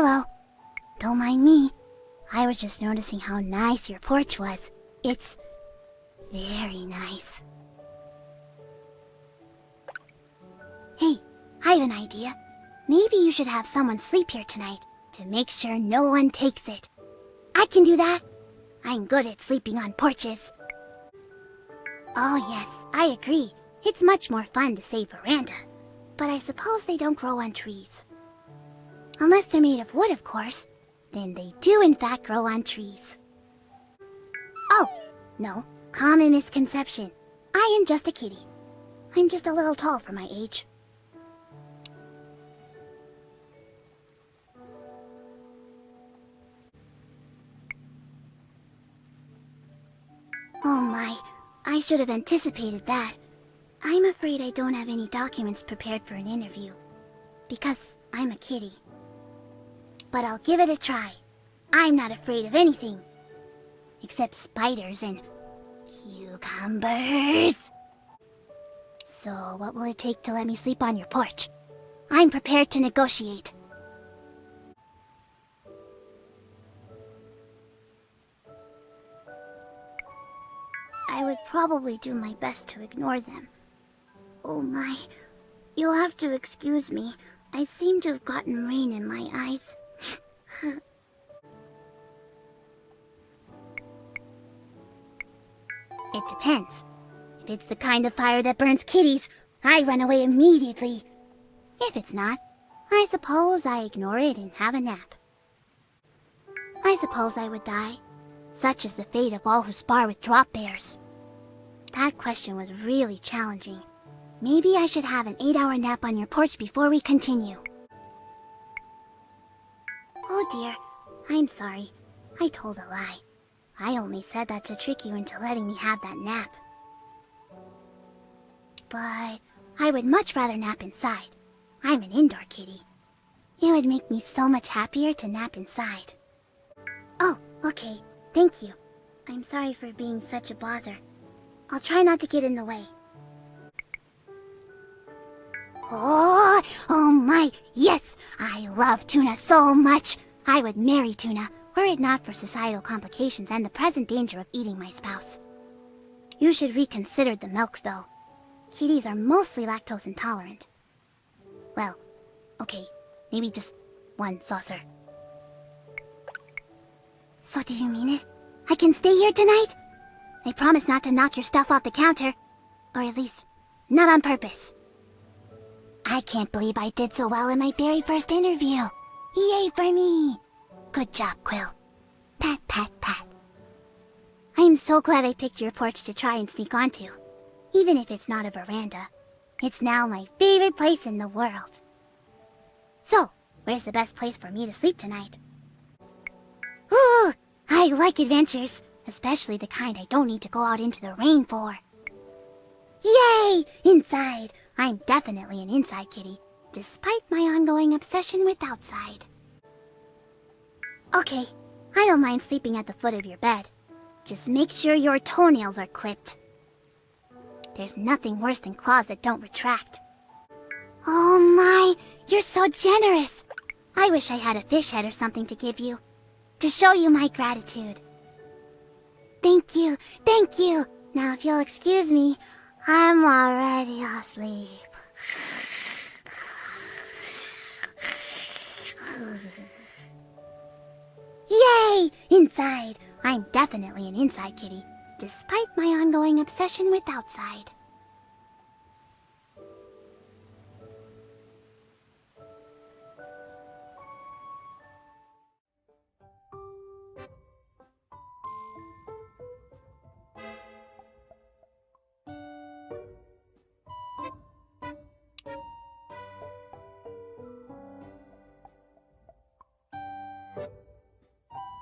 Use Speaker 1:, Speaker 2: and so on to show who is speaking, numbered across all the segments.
Speaker 1: Hello. Don't mind me. I was just noticing how nice your porch was. It's very nice. Hey, I have an idea. Maybe you should have someone sleep here tonight to make sure no one takes it. I can do that. I'm good at sleeping on porches. Oh yes, I agree. It's much more fun to say veranda. But I suppose they don't grow on trees. Unless they're made of wood, of course. Then they do in fact grow on trees. Oh, no, common misconception. I am just a kitty. I'm just a little tall for my age. Oh my, I should have anticipated that. I'm afraid I don't have any documents prepared for an interview. Because I'm a kitty. But I'll give it a try. I'm not afraid of anything. Except spiders and cucumbers. So what will it take to let me sleep on your porch? I'm prepared to negotiate. I would probably do my best to ignore them. Oh my, you'll have to excuse me. I seem to have gotten rain in my eyes. It depends. If it's the kind of fire that burns kitties, I run away immediately. If it's not, I suppose I ignore it and have a nap. I suppose I would die. Such is the fate of all who spar with drop bears. That question was really challenging. Maybe I should have an 8-hour nap on your porch before we continue. Oh dear, I'm sorry. I told a lie. I only said that to trick you into letting me have that nap. But I would much rather nap inside. I'm an indoor kitty. It would make me so much happier to nap inside. Oh, okay. Thank you. I'm sorry for being such a bother. I'll try not to get in the way. Oh my, yes! I love tuna so much! I would marry tuna, were it not for societal complications and the present danger of eating my spouse. You should reconsider the milk, though. Kitties are mostly lactose intolerant. Well, okay, maybe just one saucer. So do you mean it? I can stay here tonight? I promise not to knock your stuff off the counter. Or at least, not on purpose. I can't believe I did so well in my very first interview. Yay for me! Good job, Quill. Pat, pat, pat. I'm so glad I picked your porch to try and sneak onto. Even if it's not a veranda. It's now my favorite place in the world. So, where's the best place for me to sleep tonight? Ooh, I like adventures. Especially the kind I don't need to go out into the rain for. Yay! Inside! I'm definitely an inside kitty, despite my ongoing obsession with outside. Okay, I don't mind sleeping at the foot of your bed. Just make sure your toenails are clipped. There's nothing worse than claws that don't retract. Oh my, you're so generous! I wish I had a fish head or something to give you, to show you my gratitude. Thank you, thank you! Now if you'll excuse me, I'm already asleep. Yay! Inside! I'm definitely an inside kitty, despite my ongoing obsession with outside.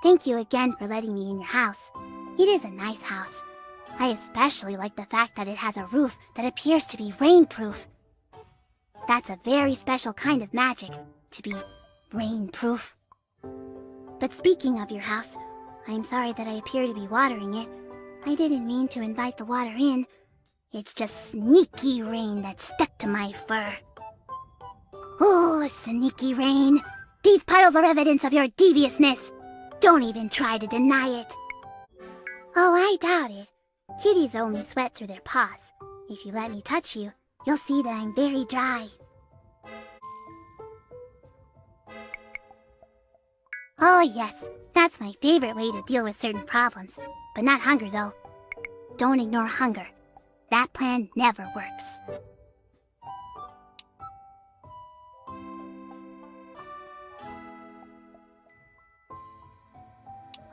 Speaker 1: Thank you again for letting me in your house. It is a nice house. I especially like the fact that it has a roof that appears to be rainproof. That's a very special kind of magic, to be rainproof. But speaking of your house, I'm sorry that I appear to be watering it. I didn't mean to invite the water in. It's just sneaky rain that stuck to my fur. Oh, sneaky rain. These puddles are evidence of your deviousness. Don't even try to deny it. Oh, I doubt it. Kitties only sweat through their paws. If you let me touch you, you'll see that I'm very dry. Oh yes, that's my favorite way to deal with certain problems. But not hunger, though. Don't ignore hunger. That plan never works.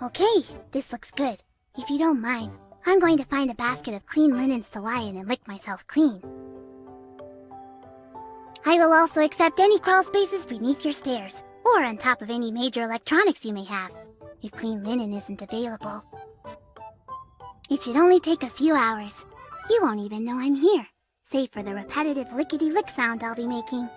Speaker 1: Okay, this looks good. If you don't mind, I'm going to find a basket of clean linens to lie in and lick myself clean. I will also accept any crawl spaces beneath your stairs, or on top of any major electronics you may have, if clean linen isn't available. It should only take a few hours. You won't even know I'm here, save for the repetitive lickety-lick sound I'll be making.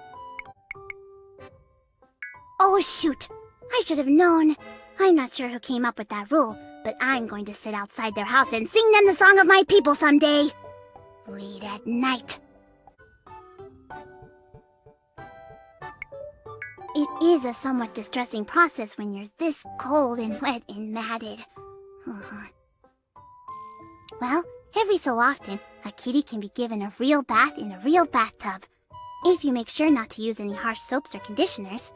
Speaker 1: Oh shoot! I should have known. I'm not sure who came up with that rule, but I'm going to sit outside their house and sing them the song of my people someday. Late at night. It is a somewhat distressing process when you're this cold and wet and matted. Well, every so often, a kitty can be given a real bath in a real bathtub, if you make sure not to use any harsh soaps or conditioners.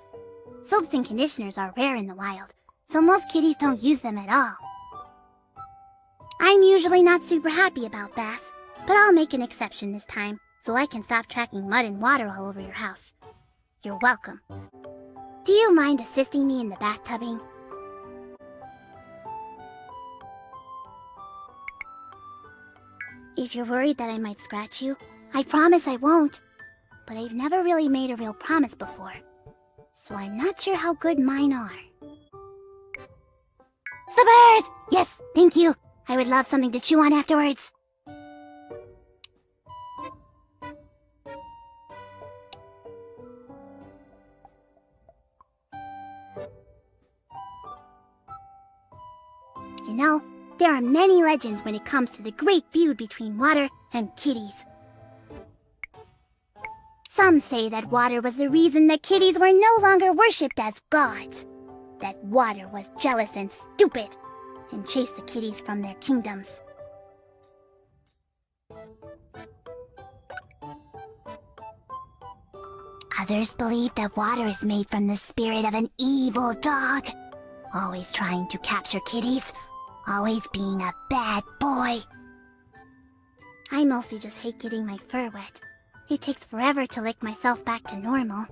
Speaker 1: Soaps and conditioners are rare in the wild, so most kitties don't use them at all. I'm usually not super happy about baths, but I'll make an exception this time, so I can stop tracking mud and water all over your house. You're welcome. Do you mind assisting me in the bathtubing? If you're worried that I might scratch you, I promise I won't. But I've never really made a real promise before, so I'm not sure how good mine are. Slippers! Yes, thank you. I would love something to chew on afterwards. You know, there are many legends when it comes to the great feud between water and kitties. Some say that water was the reason that kitties were no longer worshipped as gods. That water was jealous and stupid, and chased the kitties from their kingdoms. Others believe that water is made from the spirit of an evil dog, always trying to capture kitties, always being a bad boy. I mostly just hate getting my fur wet. It takes forever to lick myself back to normal.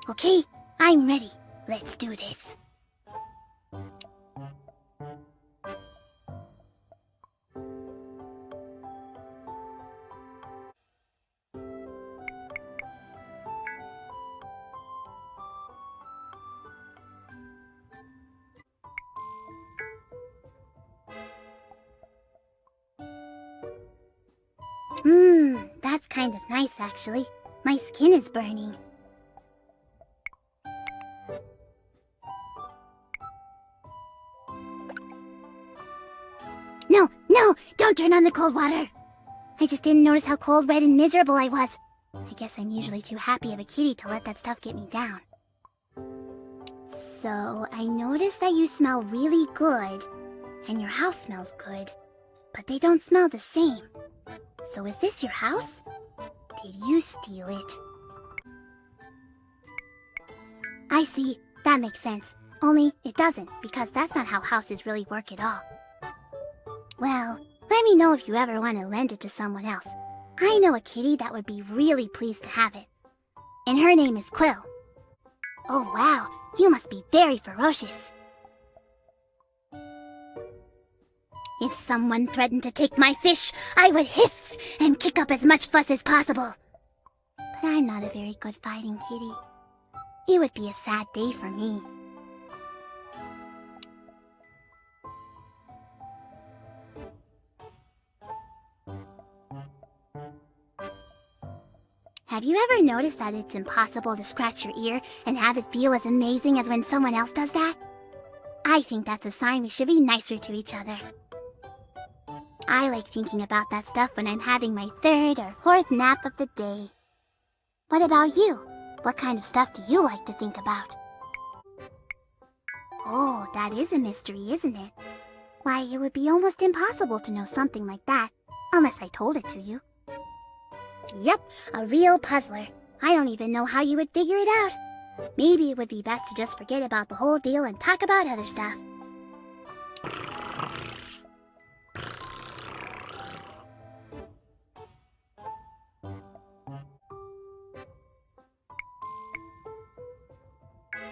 Speaker 1: Okay, I'm ready. Let's do this. That's kind of nice actually. My skin is burning. No! Don't turn on the cold water! I just didn't notice how cold, red, and miserable I was. I guess I'm usually too happy of a kitty to let that stuff get me down. So, I noticed that you smell really good, and your house smells good, but they don't smell the same. So is this your house? Did you steal it? I see. That makes sense. Only, it doesn't, because that's not how houses really work at all. Well, let me know if you ever want to lend it to someone else. I know a kitty that would be really pleased to have it. And her name is Quill. Oh wow, you must be very ferocious. If someone threatened to take my fish, I would hiss and kick up as much fuss as possible. But I'm not a very good fighting kitty. It would be a sad day for me. Have you ever noticed that it's impossible to scratch your ear and have it feel as amazing as when someone else does that? I think that's a sign we should be nicer to each other. I like thinking about that stuff when I'm having my third or fourth nap of the day. What about you? What kind of stuff do you like to think about? Oh, that is a mystery, isn't it? Why, it would be almost impossible to know something like that, unless I told it to you. Yep, a real puzzler. I don't even know how you would figure it out. Maybe it would be best to just forget about the whole deal and talk about other stuff.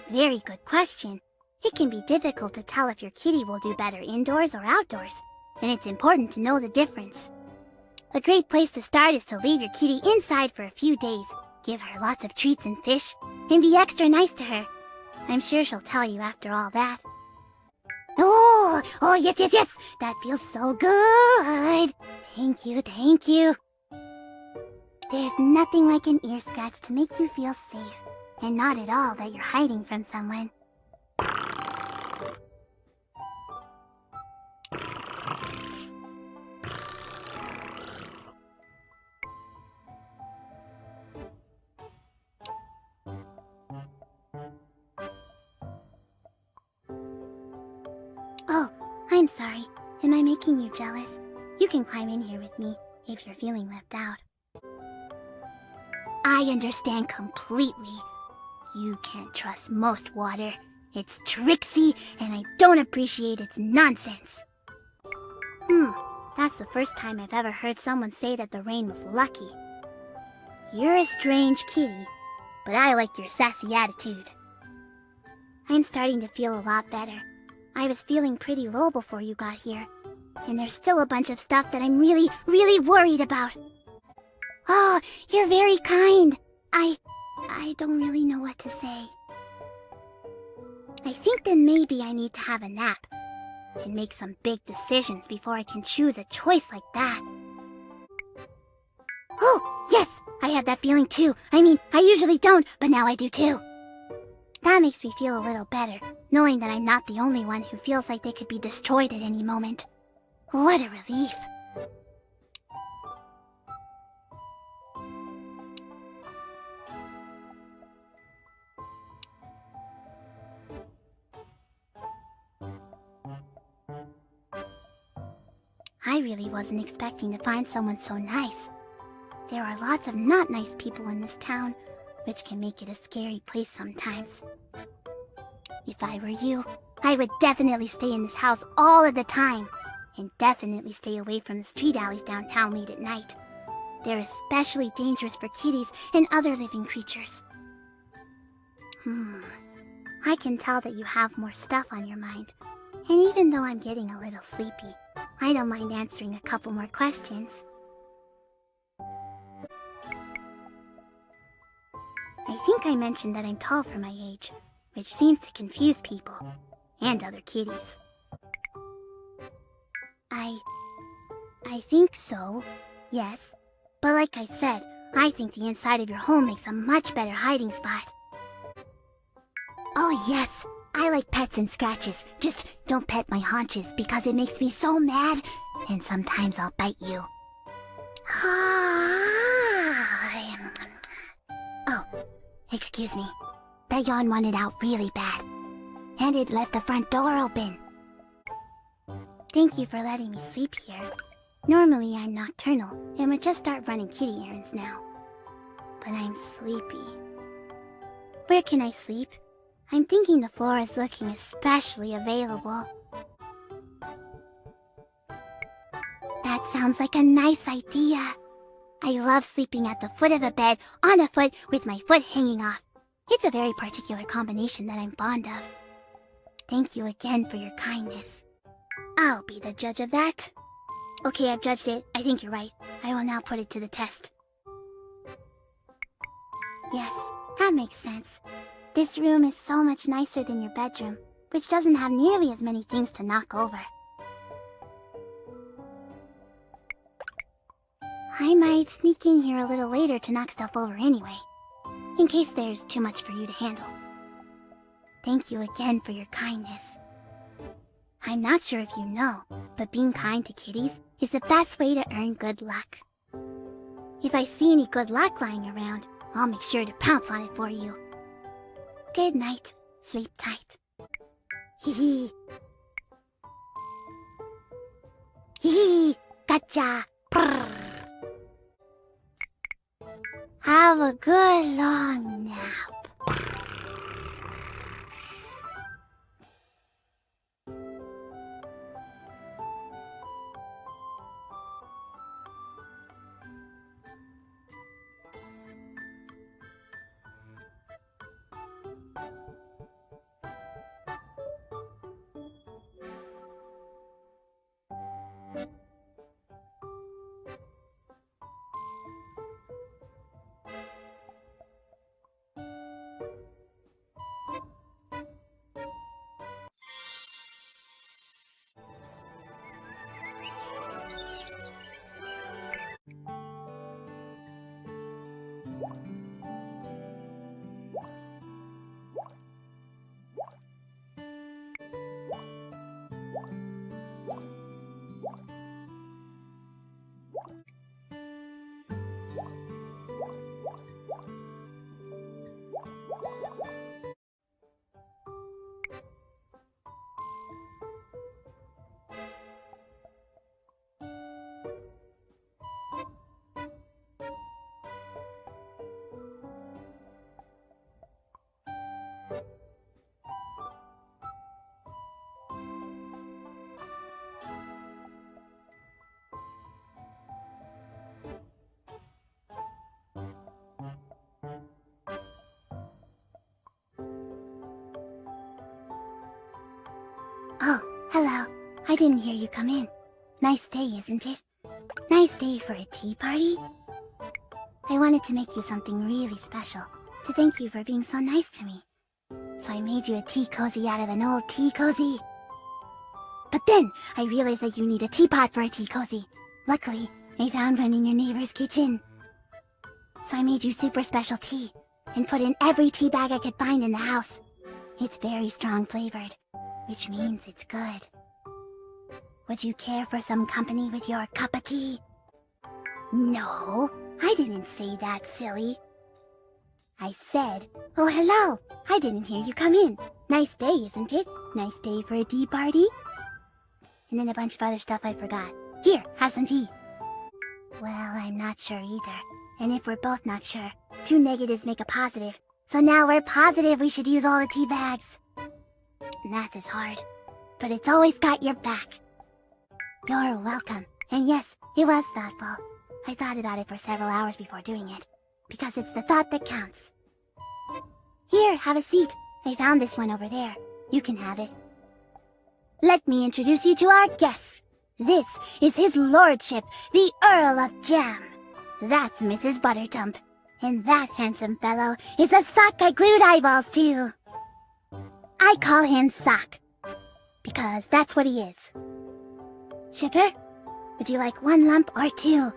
Speaker 1: Very good question. It can be difficult to tell if your kitty will do better indoors or outdoors, and it's important to know the difference. A great place to start is to leave your kitty inside for a few days, give her lots of treats and fish, and be extra nice to her. I'm sure she'll tell you after all that. Oh, yes, that feels so good. Thank you. There's nothing like an ear scratch to make you feel safe, and not at all that you're hiding from someone. Oh, I'm sorry. Am I making you jealous? You can climb in here with me if you're feeling left out. I understand completely. You can't trust most water. It's tricksy, and I don't appreciate its nonsense. That's the first time I've ever heard someone say that the rain was lucky. You're a strange kitty, but I like your sassy attitude. I'm starting to feel a lot better. I was feeling pretty low before you got here, and there's still a bunch of stuff that I'm really worried about. Oh, you're very kind. I don't really know what to say. I think then maybe I need to have a nap and make some big decisions before I can choose a choice like that. Oh, yes, I had that feeling too. I mean, I usually don't, but now I do too. That makes me feel a little better, knowing that I'm not the only one who feels like they could be destroyed at any moment. What a relief. I really wasn't expecting to find someone so nice. There are lots of not nice people in this town, which can make it a scary place sometimes. If I were you, I would definitely stay in this house all of the time, and definitely stay away from the street alleys downtown late at night. They're especially dangerous for kitties and other living creatures. I can tell that you have more stuff on your mind, and even though I'm getting a little sleepy, I don't mind answering a couple more questions. I think I mentioned that I'm tall for my age, which seems to confuse people, and other kitties. I think so, yes. But like I said, I think the inside of your home makes a much better hiding spot. Oh yes, I like pets and scratches. Just don't pet my haunches because it makes me so mad, and sometimes I'll bite you. Oh, excuse me. That yawn wanted out really bad, and it left the front door open. Thank you for letting me sleep here. Normally I'm nocturnal and would just start running kitty errands now. But I'm sleepy. Where can I sleep? I'm thinking the floor is looking especially available. That sounds like a nice idea. I love sleeping at the foot of a bed, on a foot, with my foot hanging off. It's a very particular combination that I'm fond of. Thank you again for your kindness. I'll be the judge of that. Okay, I've judged it. I think you're right. I will now put it to the test. Yes, that makes sense. This room is so much nicer than your bedroom, which doesn't have nearly as many things to knock over. I might sneak in here a little later to knock stuff over anyway, in case there's too much for you to handle. Thank you again for your kindness. I'm not sure if you know, but being kind to kitties is the best way to earn good luck. If I see any good luck lying around, I'll make sure to pounce on it for you. Good night. Sleep tight. Hee hee. Hee hee. Gotcha. Prrr. Have a good long nap. Oh, hello. I didn't hear you come in. Nice day, isn't it? Nice day for a tea party? I wanted to make you something really special, to thank you for being so nice to me. So I made you a tea cozy out of an old tea cozy. But then, I realized that you need a teapot for a tea cozy. Luckily, I found one in your neighbor's kitchen. So I made you super special tea, and put in every tea bag I could find in the house. It's very strong flavored, which means it's good. Would you care for some company with your cup of tea? No, I didn't say that, silly. I said, oh hello, I didn't hear you come in. Nice day, isn't it? Nice day for a tea party? And then a bunch of other stuff I forgot. Here, have some tea. Well, I'm not sure either. And if we're both not sure, two negatives make a positive. So now we're positive we should use all the tea bags. Math is hard, but it's always got your back. You're welcome. And yes, it was thoughtful. I thought about it for several hours before doing it, because it's the thought that counts. Here, have a seat. I found this one over there. You can have it. Let me introduce you to our guest. This is his lordship, the Earl of Jam. That's Mrs. Buttertump. And that handsome fellow is a sock I glued eyeballs to. I call him Sock, because that's what he is. Sugar? Would you like 1 lump or 2?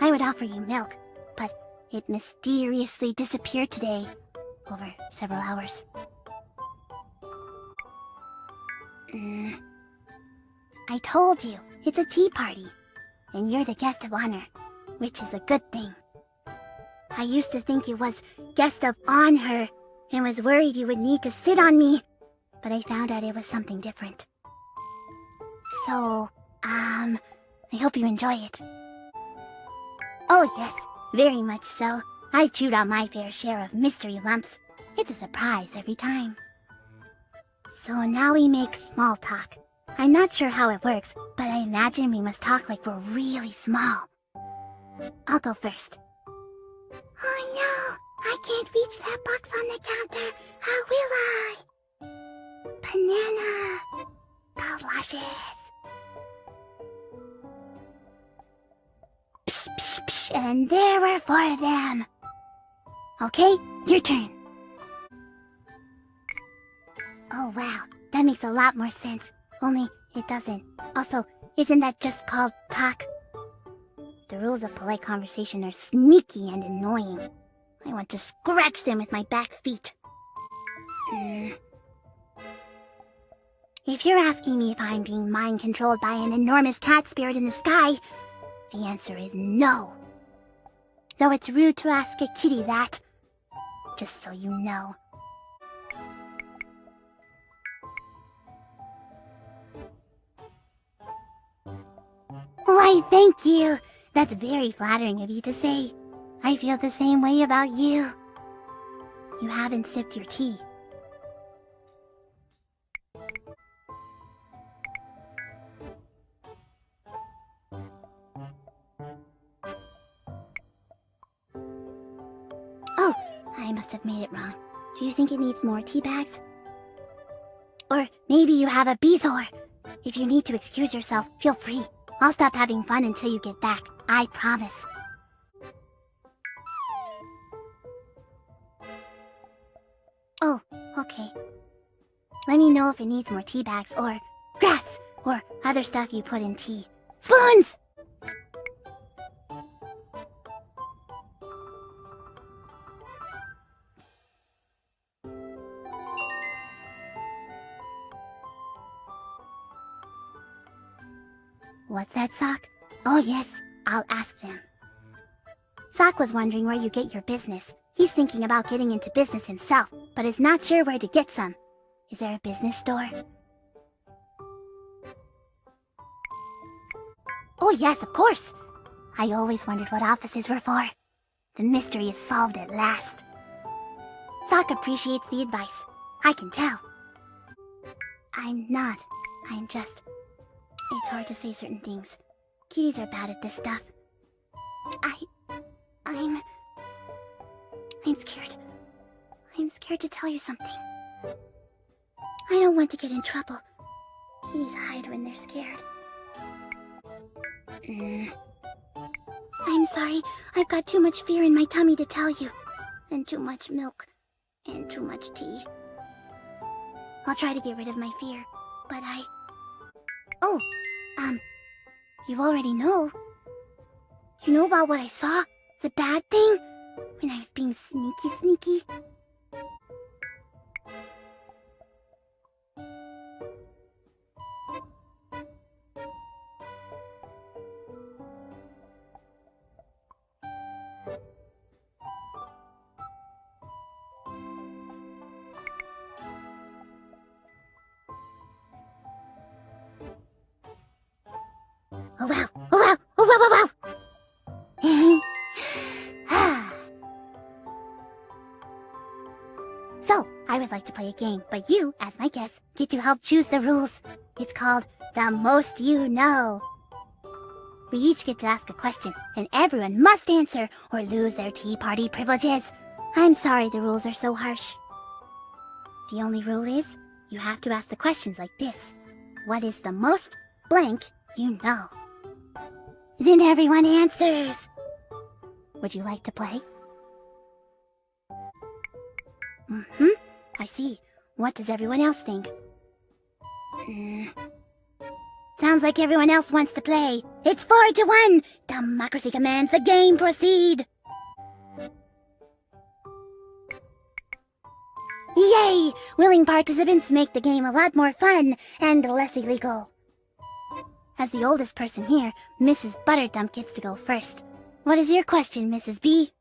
Speaker 1: I would offer you milk, but it mysteriously disappeared today, over several hours. I told you, it's a tea party, and you're the guest of honor, which is a good thing. I used to think it was guest of honor, and was worried you would need to sit on me, but I found out it was something different. So, I hope you enjoy it. Oh yes, very much so. I've chewed on my fair share of mystery lumps. It's a surprise every time. So now we make small talk. I'm not sure how it works, but I imagine we must talk like we're really small. I'll go first. Oh no, I can't reach that box on the counter. How will I? Banana. Delicious. Psh, psh, psh, and there were 4 of them. Okay, your turn. Oh wow, that makes a lot more sense. Only, it doesn't. Also, isn't that just called talk? The rules of polite conversation are sneaky and annoying. I want to scratch them with my back feet. If you're asking me if I'm being mind-controlled by an enormous cat spirit in the sky, the answer is no. Though it's rude to ask a kitty that, just so you know. Why, thank you! That's very flattering of you to say. I feel the same way about you. You haven't sipped your tea. Oh, I must have made it wrong. Do you think it needs more tea bags? Or maybe you have a bee-sore. If you need to excuse yourself, feel free. I'll stop having fun until you get back. I promise. Oh, okay. Let me know if it needs more tea bags or grass or other stuff you put in tea. Spoons! What's that, Sock? Oh yes, I'll ask them. Sock was wondering where you get your business. He's thinking about getting into business himself, but is not sure where to get some. Is there a business store? Oh yes, of course! I always wondered what offices were for. The mystery is solved at last. Sock appreciates the advice. I can tell. I'm not. I'm just... It's hard to say certain things. Kitties are bad at this stuff. I'm scared. I'm scared to tell you something. I don't want to get in trouble. Kitties hide when they're scared. I'm sorry. I've got too much fear in my tummy to tell you. And too much milk. And too much tea. I'll try to get rid of my fear, but Oh, you already know. You know about what I saw? The bad thing? When I was being sneaky. Oh wow! Oh wow! Oh wow! Oh wow! So, I would like to play a game, but you, as my guest, get to help choose the rules. It's called The Most You Know. We each get to ask a question, and everyone must answer or lose their tea party privileges. I'm sorry the rules are so harsh. The only rule is, you have to ask the questions like this. What is the most blank you know? Then everyone answers. Would you like to play? I see. What does everyone else think? Sounds like everyone else wants to play. It's 4-1! Democracy commands the game proceed! Yay! Willing participants make the game a lot more fun and less illegal. As the oldest person here, Mrs. Butterdump gets to go first. What is your question, Mrs. B?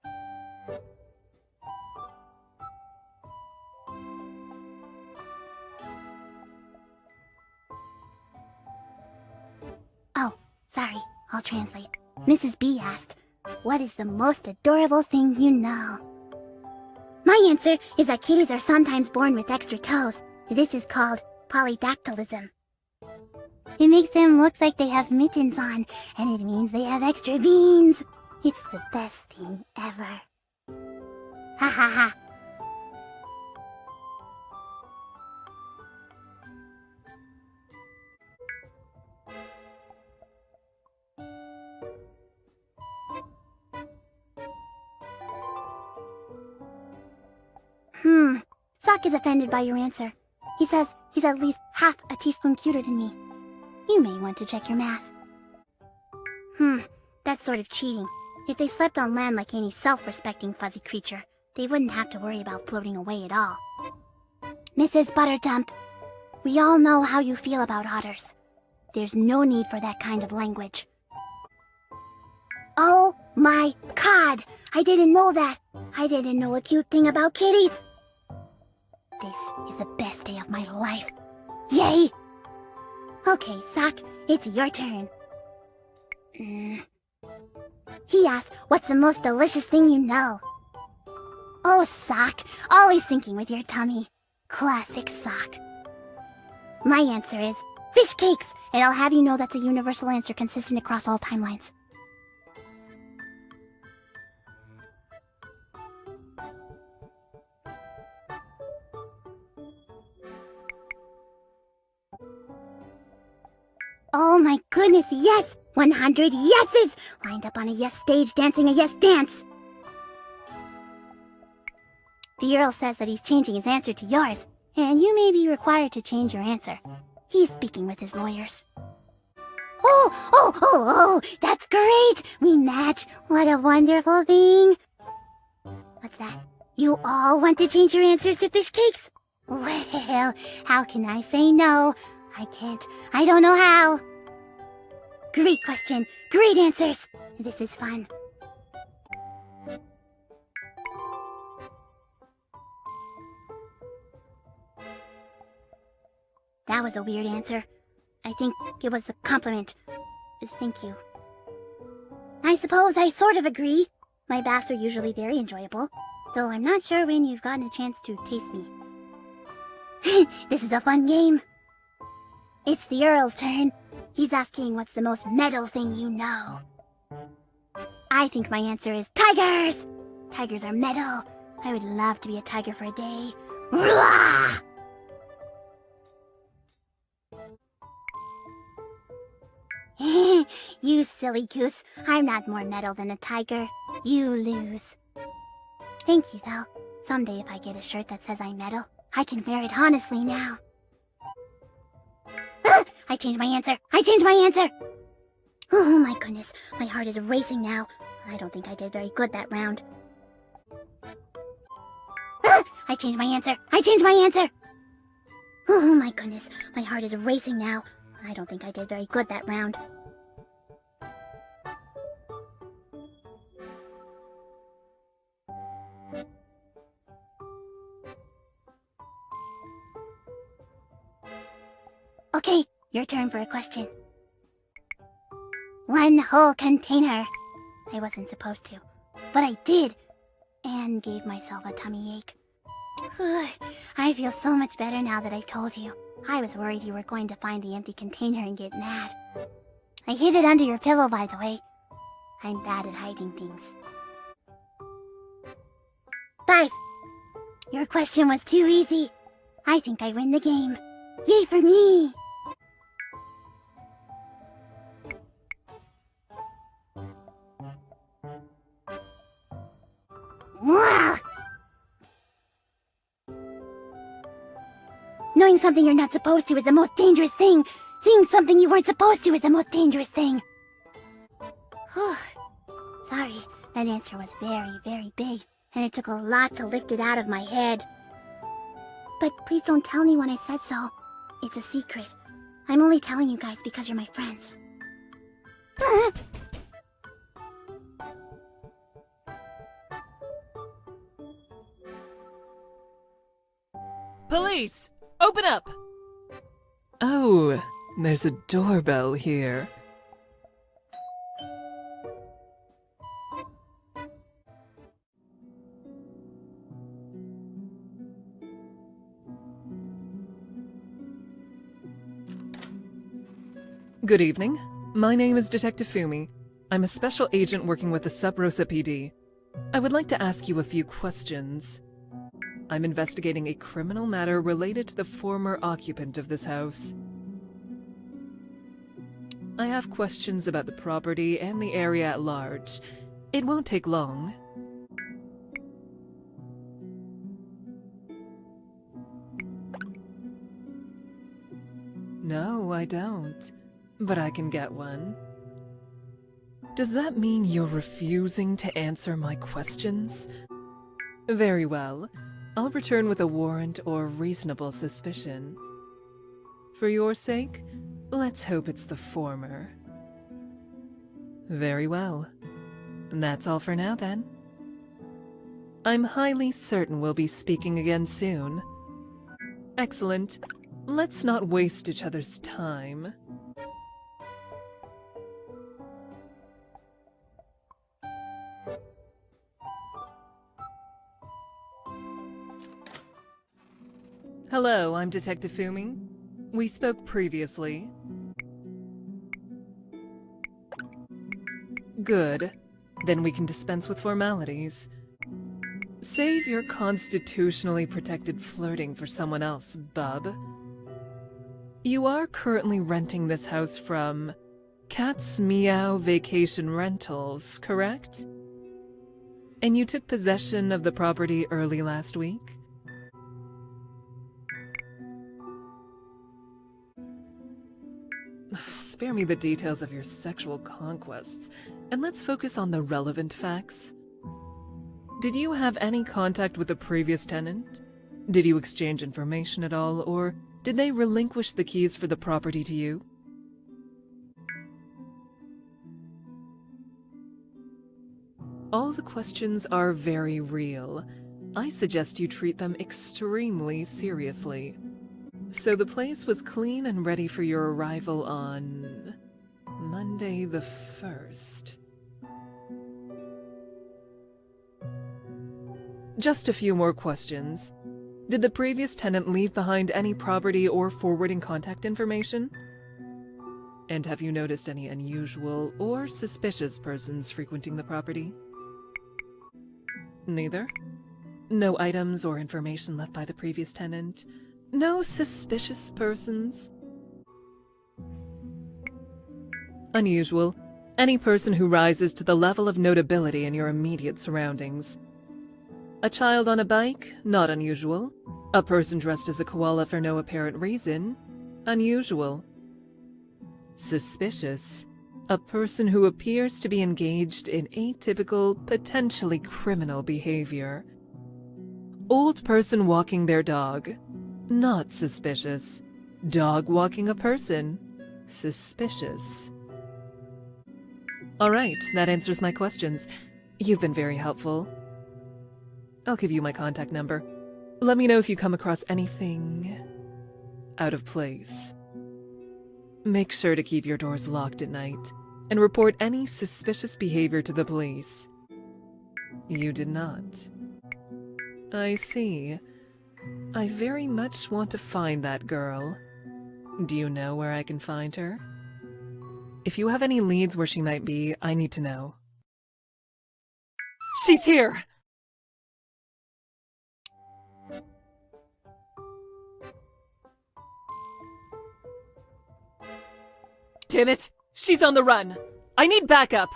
Speaker 1: Oh, sorry, I'll translate. Mrs. B asked, what is the most adorable thing you know? My answer is that kitties are sometimes born with extra toes. This is called polydactylism. It makes them look like they have mittens on, and it means they have extra beans. It's the best thing ever. Ha ha ha. Sock is offended by your answer. He says he's at least half a teaspoon cuter than me. You may want to check your math. That's sort of cheating. If they slept on land like any self-respecting fuzzy creature, they wouldn't have to worry about floating away at all. Mrs. Butterdump, we all know how you feel about otters. There's no need for that kind of language. Oh my God! I didn't know that! I didn't know a cute thing about kitties! This is the best day of my life. Yay! Okay, Sock, it's your turn. He asked, what's the most delicious thing you know? Oh, Sock, always thinking with your tummy. Classic Sock. My answer is fish cakes, and I'll have you know that's a universal answer consistent across all timelines. Oh my goodness, yes! 100 yeses! Lined up on a yes stage dancing a yes dance! The Earl says that he's changing his answer to yours, and you may be required to change your answer. He's speaking with his lawyers. Oh, that's great! We match! What a wonderful thing! What's that? You all want to change your answers to fish cakes? Well, how can I say no? I can't. I don't know how. Great question. Great answers. This is fun. That was a weird answer. I think it was a compliment. Thank you. I suppose I sort of agree. My baths are usually very enjoyable, though I'm not sure when you've gotten a chance to taste me. This is a fun game. It's the Earl's turn. He's asking what's the most metal thing you know. I think my answer is tigers! Tigers are metal. I would love to be a tiger for a day. Rah! You silly goose. I'm not more metal than a tiger. You lose. Thank you, though. Someday if I get a shirt that says I'm metal, I can wear it honestly now. I changed my answer! I changed my answer! Oh my goodness, my heart is racing now. I don't think I did very good that round. I changed my answer! I changed my answer! Oh my goodness, my heart is racing now. I don't think I did very good that round. Okay, your turn for a question. One whole container. I wasn't supposed to, but I did, and gave myself a tummy ache. I feel so much better now that I've told you. I was worried you were going to find the empty container and get mad. I hid it under your pillow, by the way. I'm bad at hiding things. 5. Your question was too easy. I think I win the game. Yay for me! Mwah! Knowing something you're not supposed to is the most dangerous thing. Seeing something you weren't supposed to is the most dangerous thing. Sorry, that answer was very, very big, and it took a lot to lift it out of my head. But please don't tell anyone I said so. It's a secret. I'm only telling you guys because you're my friends.
Speaker 2: Police! Open up! Oh, there's a doorbell here. Good evening. My name is Detective Fumi. I'm a special agent working with the Sub Rosa PD. I would like to ask you a few questions. I'm investigating a criminal matter related to the former occupant of this house. I have questions about the property and the area at large. It won't take long. No, I don't. But I can get one. Does that mean you're refusing to answer my questions? Very well. I'll return with a warrant or reasonable suspicion. For your sake, let's hope it's the former. Very well. That's all for now, then. I'm highly certain we'll be speaking again soon. Excellent. Let's not waste each other's time. Hello, I'm Detective Fumi. We spoke previously. Good. Then we can dispense with formalities. Save your constitutionally protected flirting for someone else, bub. You are currently renting this house from Cat's Meow Vacation Rentals, correct? And you took possession of the property early last week? Spare me the details of your sexual conquests, and let's focus on the relevant facts. Did you have any contact with the previous tenant? Did you exchange information at all, or did they relinquish the keys for the property to you? All the questions are very real. I suggest you treat them extremely seriously. So the place was clean and ready for your arrival on Monday the 1st. Just a few more questions. Did the previous tenant leave behind any property or forwarding contact information? And have you noticed any unusual or suspicious persons frequenting the property? Neither? No items or information left by the previous tenant? No suspicious persons? Unusual. Any person who rises to the level of notability in your immediate surroundings. A child on a bike? Not unusual. A person dressed as a koala for no apparent reason? Unusual. Suspicious. A person who appears to be engaged in atypical, potentially criminal behavior. Old person walking their dog? Not suspicious. Dog walking a person? Suspicious. All right, that answers my questions. You've been very helpful. I'll give you my contact number. Let me know if you come across anything out of place. Make sure to keep your doors locked at night and report any suspicious behavior to the police. You did not. I see. I very much want to find that girl. Do you know where I can find her? If you have any leads where she might be, I need to know. She's here! Damn it! She's on the run! I need backup!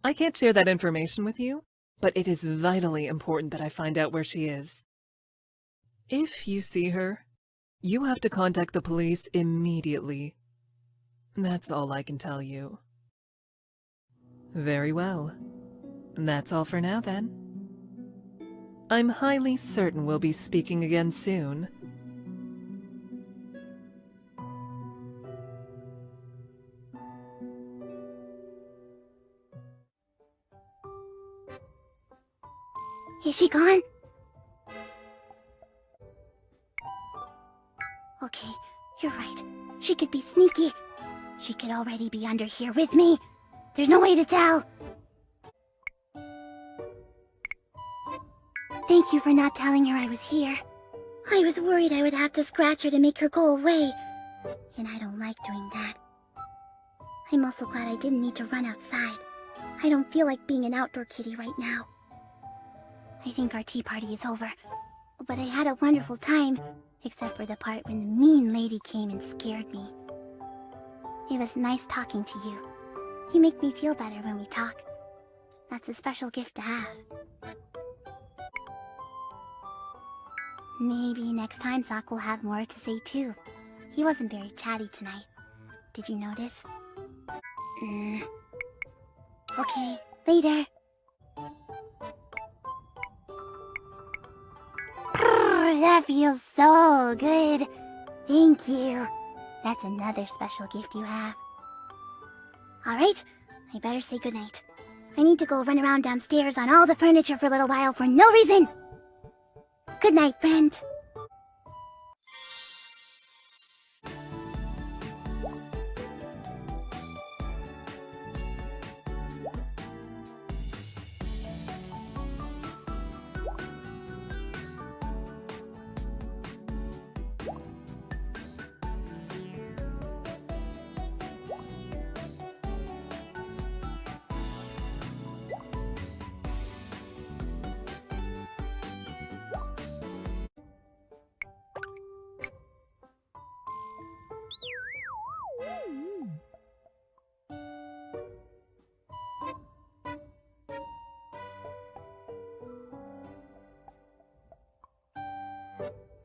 Speaker 2: I can't share that information with you, but it is vitally important that I find out where she is. If you see her, you have to contact the police immediately. That's all I can tell you. Very well. That's all for now, then. I'm highly certain we'll be speaking again soon.
Speaker 1: Is she gone? Okay, you're right. She could be sneaky. She could already be under here with me. There's no way to tell. Thank you for not telling her I was here. I was worried I would have to scratch her to make her go away. And I don't like doing that. I'm also glad I didn't need to run outside. I don't feel like being an outdoor kitty right now. I think our tea party is over. But I had a wonderful time. Except for the part when the mean lady came and scared me. It was nice talking to you. You make me feel better when we talk. That's a special gift to have. Maybe next time Zach will have more to say too. He wasn't very chatty tonight. Did you notice? Okay, later. That feels so good. Thank you. That's another special gift you have. Alright, I better say goodnight. I need to go run around downstairs on all the furniture for a little while for no reason. Good night, friend.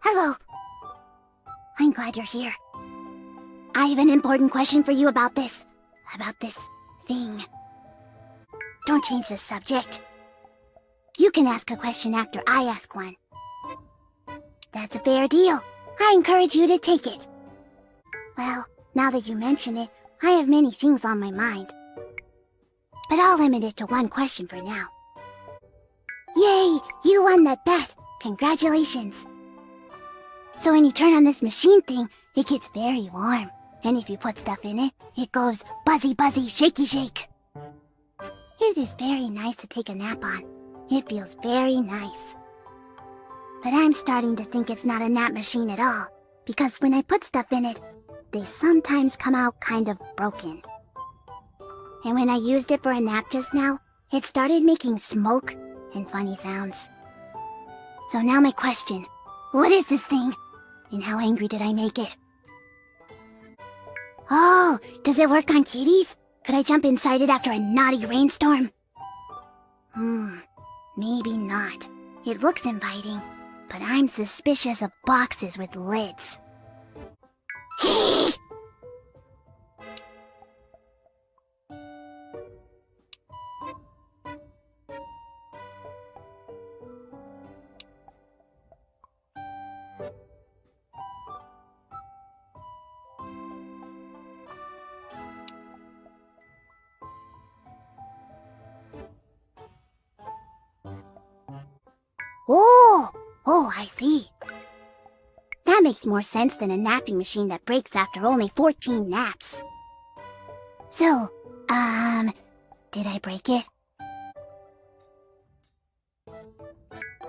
Speaker 1: Hello. I'm glad you're here. I have an important question for you about this thing. Don't change the subject. You can ask a question after I ask one. That's a fair deal. I encourage you to take it. Well, now that you mention it, I have many things on my mind. But I'll limit it to one question for now. Yay! You won that bet! Congratulations! So when you turn on this machine thing, it gets very warm. And if you put stuff in it, it goes buzzy buzzy shaky shake. It is very nice to take a nap on. It feels very nice. But I'm starting to think it's not a nap machine at all. Because when I put stuff in it, they sometimes come out kind of broken. And when I used it for a nap just now, it started making smoke and funny sounds. So now my question, what is this thing? And how angry did I make it? Oh, does it work on kitties? Could I jump inside it after a naughty rainstorm? Maybe not. It looks inviting, but I'm suspicious of boxes with lids. Oh, I see. That makes more sense than a napping machine that breaks after only 14 naps. So, did I break it?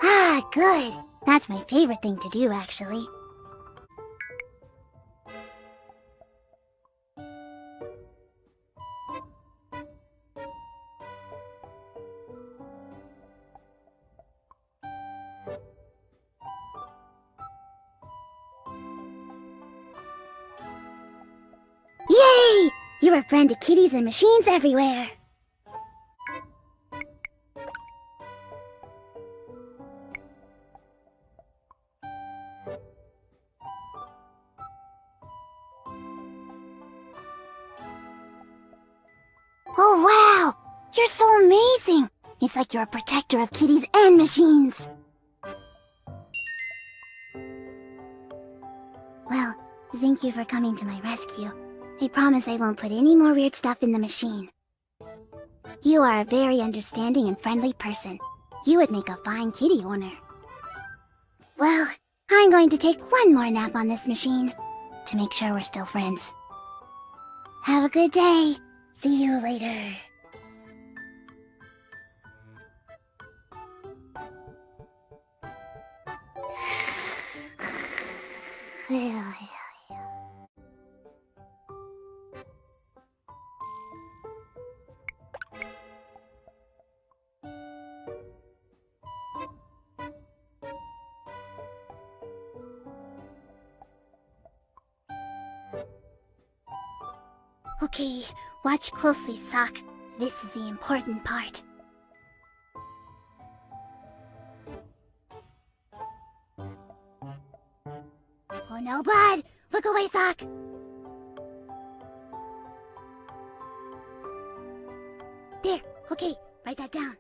Speaker 1: Ah, good. That's my favorite thing to do, actually. Yay! You're a friend to kitties and machines everywhere. Oh, wow! You're so amazing! It's like you're a protector of kitties and machines. Well, thank you for coming to my rescue. I promise I won't put any more weird stuff in the machine. You are a very understanding and friendly person. You would make a fine kitty owner. Well, I'm going to take one more nap on this machine to make sure we're still friends. Have a good day. See you later. Okay, watch closely, Sock. This is the important part. Oh no, Bud! Look away, Sock! There, okay, write that down.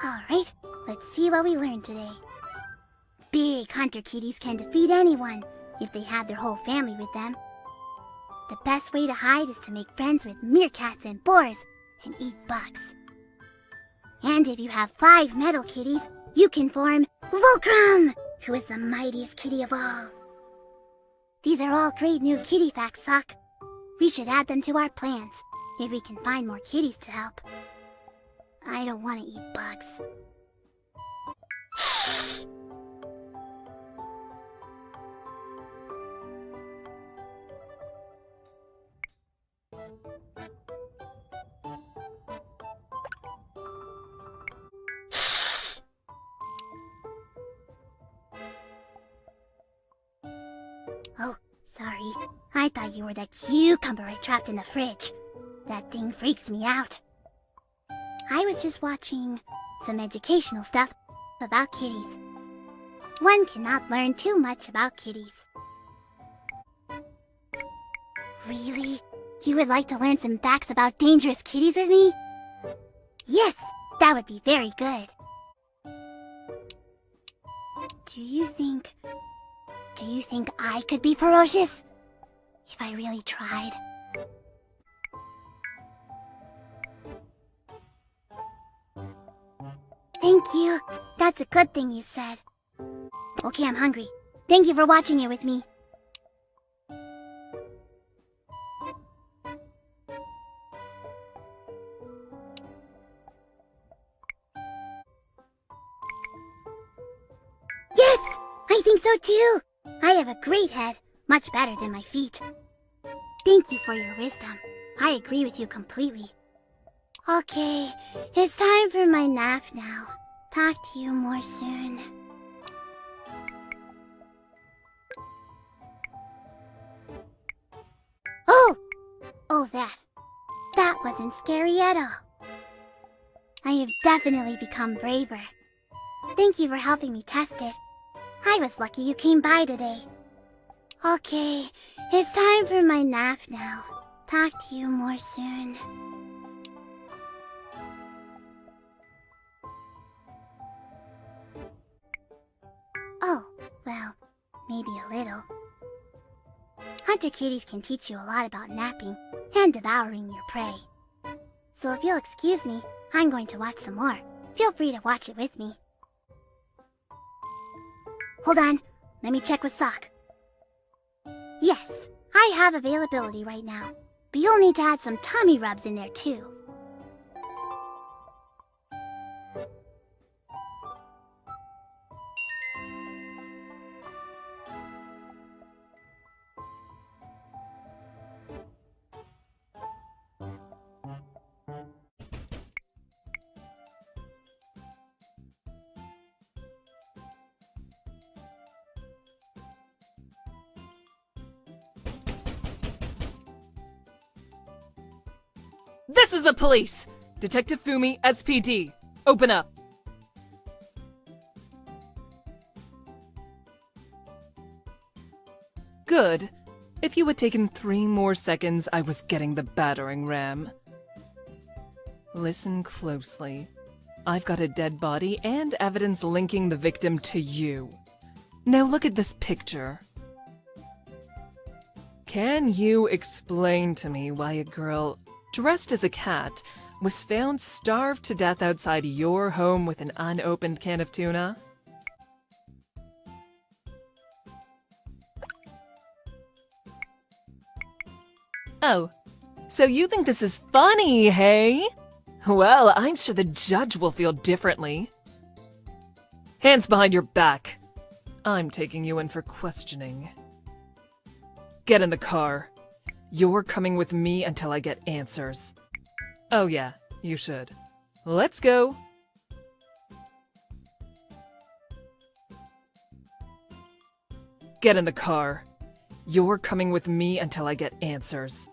Speaker 1: Alright, let's see what we learned today. Big hunter kitties can defeat anyone if they have their whole family with them. The best way to hide is to make friends with meerkats and boars and eat bugs. And if you have 5 metal kitties, you can form Volcrum, who is the mightiest kitty of all. These are all great new kitty facts, Sock. We should add them to our plans, if we can find more kitties to help. I don't want to eat bugs. Oh, sorry. I thought you were the cucumber I trapped in the fridge. That thing freaks me out. I was just watching some educational stuff about kitties. One cannot learn too much about kitties. Really? You would like to learn some facts about dangerous kitties with me? Yes, that would be very good. Do you think I could be ferocious? If I really tried? Thank you. That's a good thing you said. Okay, I'm hungry. Thank you for watching it with me. Yes! I think so too! I have a great head, much better than my feet. Thank you for your wisdom. I agree with you completely. Okay, it's time for my nap now. Talk to you more soon. Oh, that wasn't scary at all. I have definitely become braver. Thank you for helping me test it. I was lucky you came by today. Okay, it's time for my nap now. Talk to you more soon. Oh, well, maybe a little. Hunter kitties can teach you a lot about napping and devouring your prey. So if you'll excuse me, I'm going to watch some more. Feel free to watch it with me. Hold on, let me check with Sock. Yes, I have availability right now, but you'll need to add some tummy rubs in there too.
Speaker 2: This is the police! Detective Fumi, SPD. Open up. Good. If you had taken 3 more seconds, I was getting the battering ram. Listen closely. I've got a dead body and evidence linking the victim to you. Now look at this picture. Can you explain to me why a girl dressed as a cat was found starved to death outside your home with an unopened can of tuna? Oh, so you think this is funny, hey? Well, I'm sure the judge will feel differently. Hands behind your back. I'm taking you in for questioning. Get in the car. You're coming with me until I get answers. Oh yeah, you should. Let's go. Get in the car. You're coming with me until I get answers.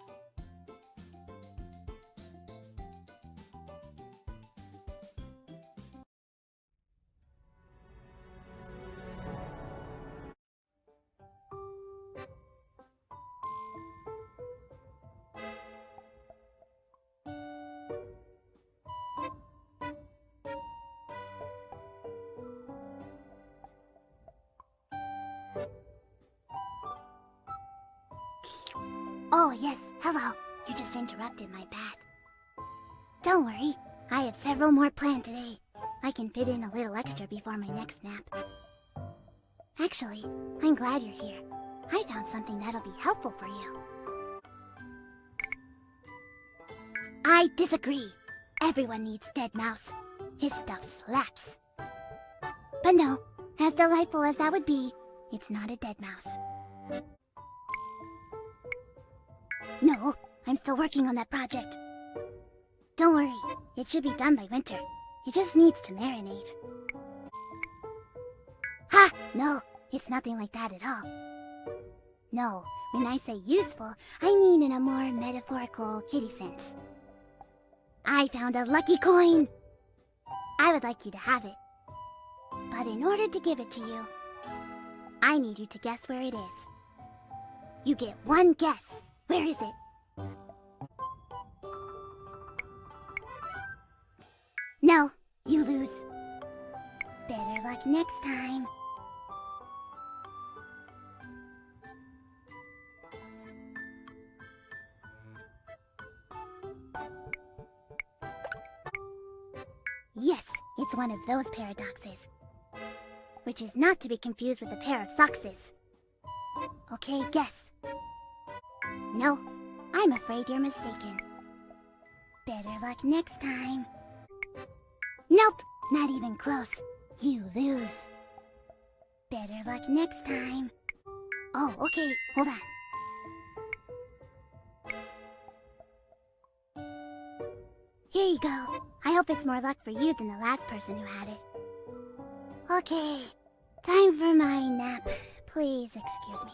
Speaker 1: Oh, yes, hello. You just interrupted my bath. Don't worry, I have several more planned today. I can fit in a little extra before my next nap. Actually, I'm glad you're here. I found something that'll be helpful for you. I disagree. Everyone needs Dead Mouse. His stuff slaps. But no, as delightful as that would be, it's not a dead mouse. No, I'm still working on that project. Don't worry, it should be done by winter. It just needs to marinate. Ha! No, it's nothing like that at all. No, when I say useful, I mean in a more metaphorical kitty sense. I found a lucky coin! I would like you to have it. But in order to give it to you, I need you to guess where it is. You get one guess. Where is it? No, you lose. Better luck next time. Yes, it's one of those paradoxes. Which is not to be confused with a pair of sockses. Okay, guess. No, I'm afraid you're mistaken. Better luck next time. Nope, not even close. You lose. Better luck next time. Oh, okay, hold on. Here you go. I hope it's more luck for you than the last person who had it. Okay, time for my nap. Please excuse me.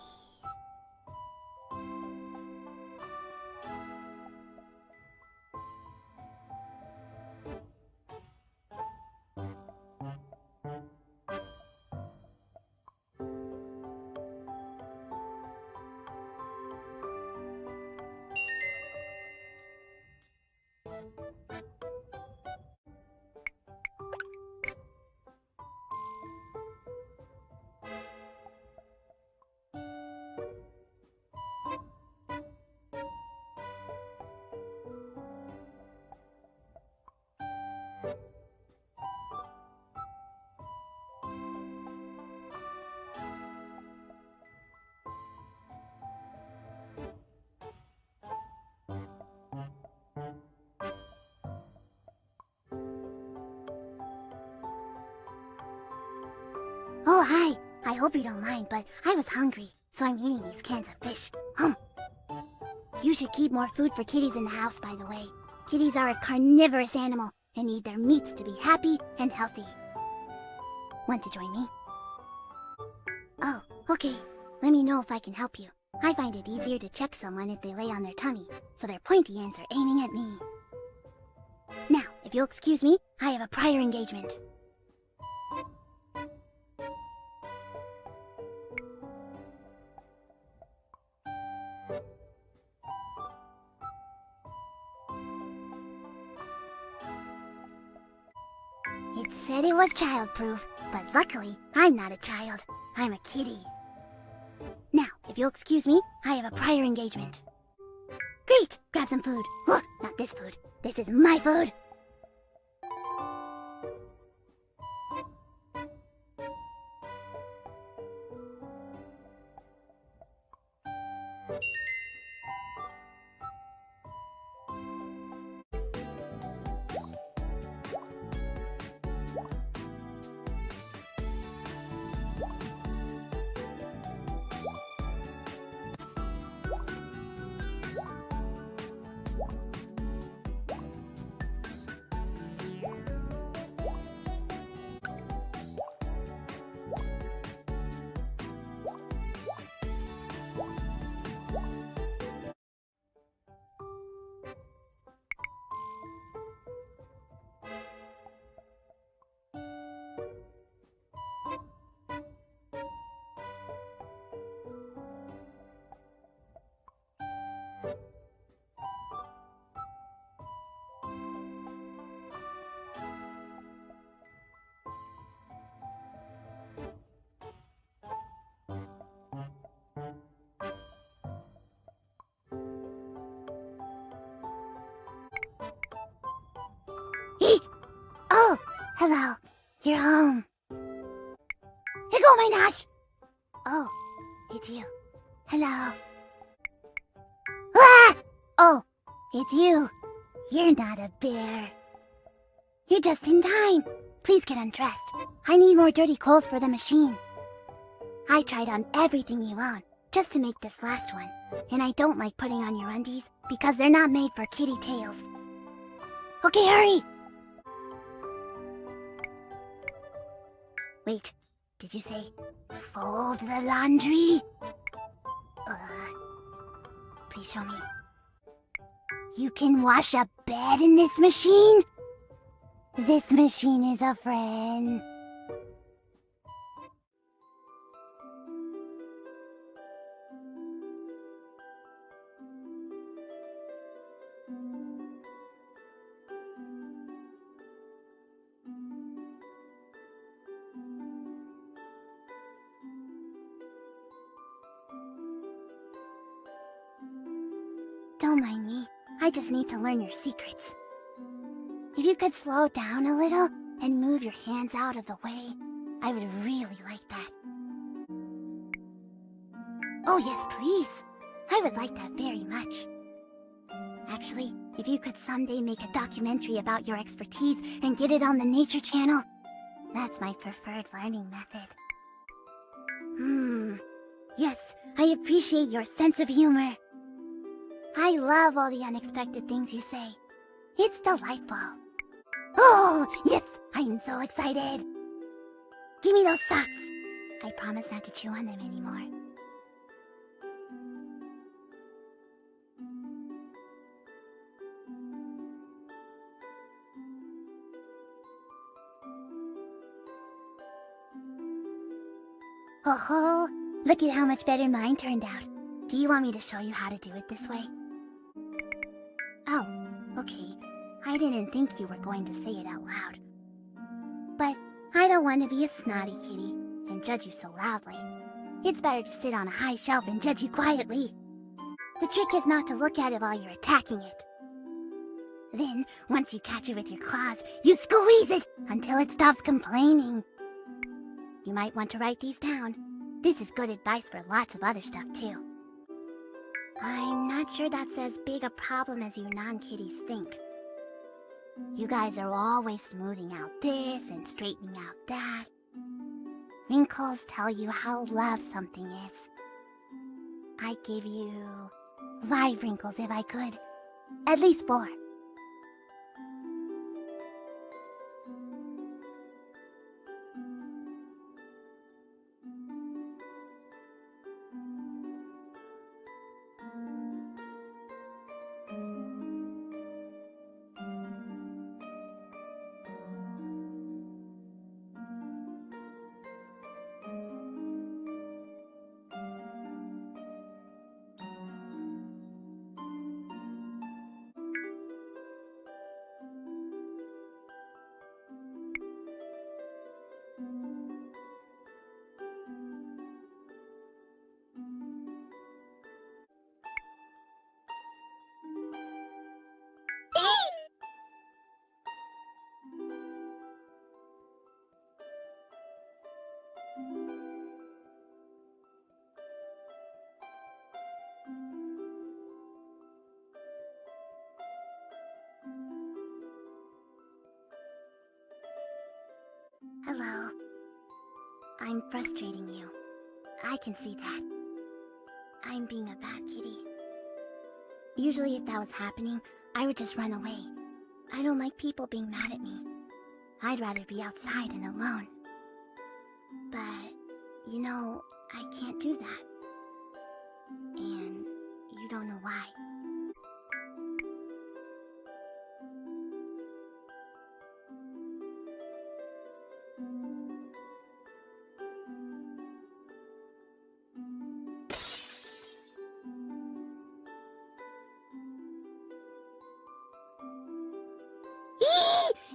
Speaker 1: Oh, hi. I hope you don't mind, but I was hungry, so I'm eating these cans of fish. You should keep more food for kitties in the house, by the way. Kitties are a carnivorous animal and need their meats to be happy and healthy. Want to join me? Oh, okay. Let me know if I can help you. I find it easier to check someone if they lay on their tummy, so their pointy ends are aiming at me. Now, if you'll excuse me, I have a prior engagement. It said it was childproof, but luckily, I'm not a child. I'm a kitty. Now, if you'll excuse me, I have a prior engagement. Great! Grab some food. Oh, not this food. This is my food! Hello. You're home. Here go my Nash! Oh, it's you. Hello. Ah! Oh, it's you. You're not a bear. You're just in time. Please get undressed. I need more dirty clothes for the machine. I tried on everything you own, just to make this last one. And I don't like putting on your undies, because they're not made for kitty tails. Okay, hurry! Wait, did you say fold the laundry? Please show me. You can wash a bed in this machine? This machine is a friend. Don't mind me. I just need to learn your secrets. If you could slow down a little and move your hands out of the way, I would really like that. Oh yes, please. I would like that very much. Actually, if you could someday make a documentary about your expertise and get it on the Nature Channel, that's my preferred learning method. Yes, I appreciate your sense of humor. I love all the unexpected things you say. It's delightful. Oh, yes, I'm so excited. Give me those socks. I promise not to chew on them anymore. Oh, look at how much better mine turned out. Do you want me to show you how to do it this way? Oh, okay. I didn't think you were going to say it out loud. But I don't want to be a snotty kitty and judge you so loudly. It's better to sit on a high shelf and judge you quietly. The trick is not to look at it while you're attacking it. Then, once you catch it with your claws, you squeeze it until it stops complaining. You might want to write these down. This is good advice for lots of other stuff, too. I'm not sure that's as big a problem as you non-kitties think. You guys are always smoothing out this and straightening out that. Wrinkles tell you how loved something is. I'd give you 5 wrinkles if I could. At least 4. Hello. I'm frustrating you. I can see that. I'm being a bad kitty. Usually if that was happening, I would just run away. I don't like people being mad at me. I'd rather be outside and alone. But, you know, I can't do that. And you don't know why.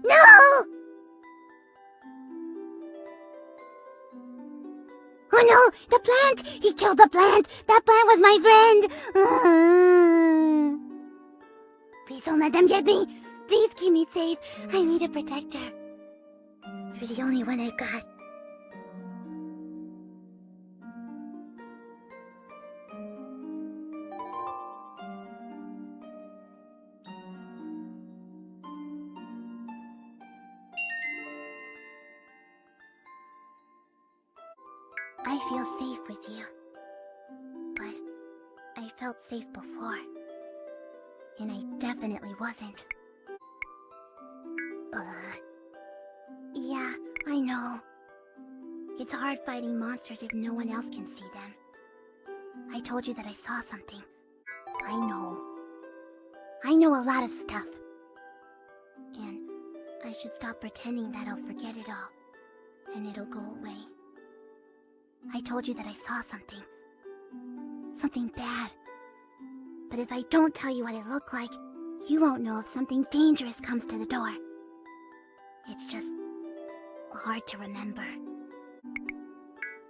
Speaker 1: No! Oh no! The plant! He killed the plant! That plant was my friend! Please don't let them get me! Please keep me safe. I need a protector. You're the only one I've got. I feel safe with you. But I felt safe before. And I definitely wasn't. Yeah, I know. It's hard fighting monsters if no one else can see them. I told you that I saw something. I know. I know a lot of stuff. And I should stop pretending that I'll forget it all. And it'll go away. I told you that I saw something. Something bad. But if I don't tell you what it looked like, you won't know if something dangerous comes to the door. It's just hard to remember.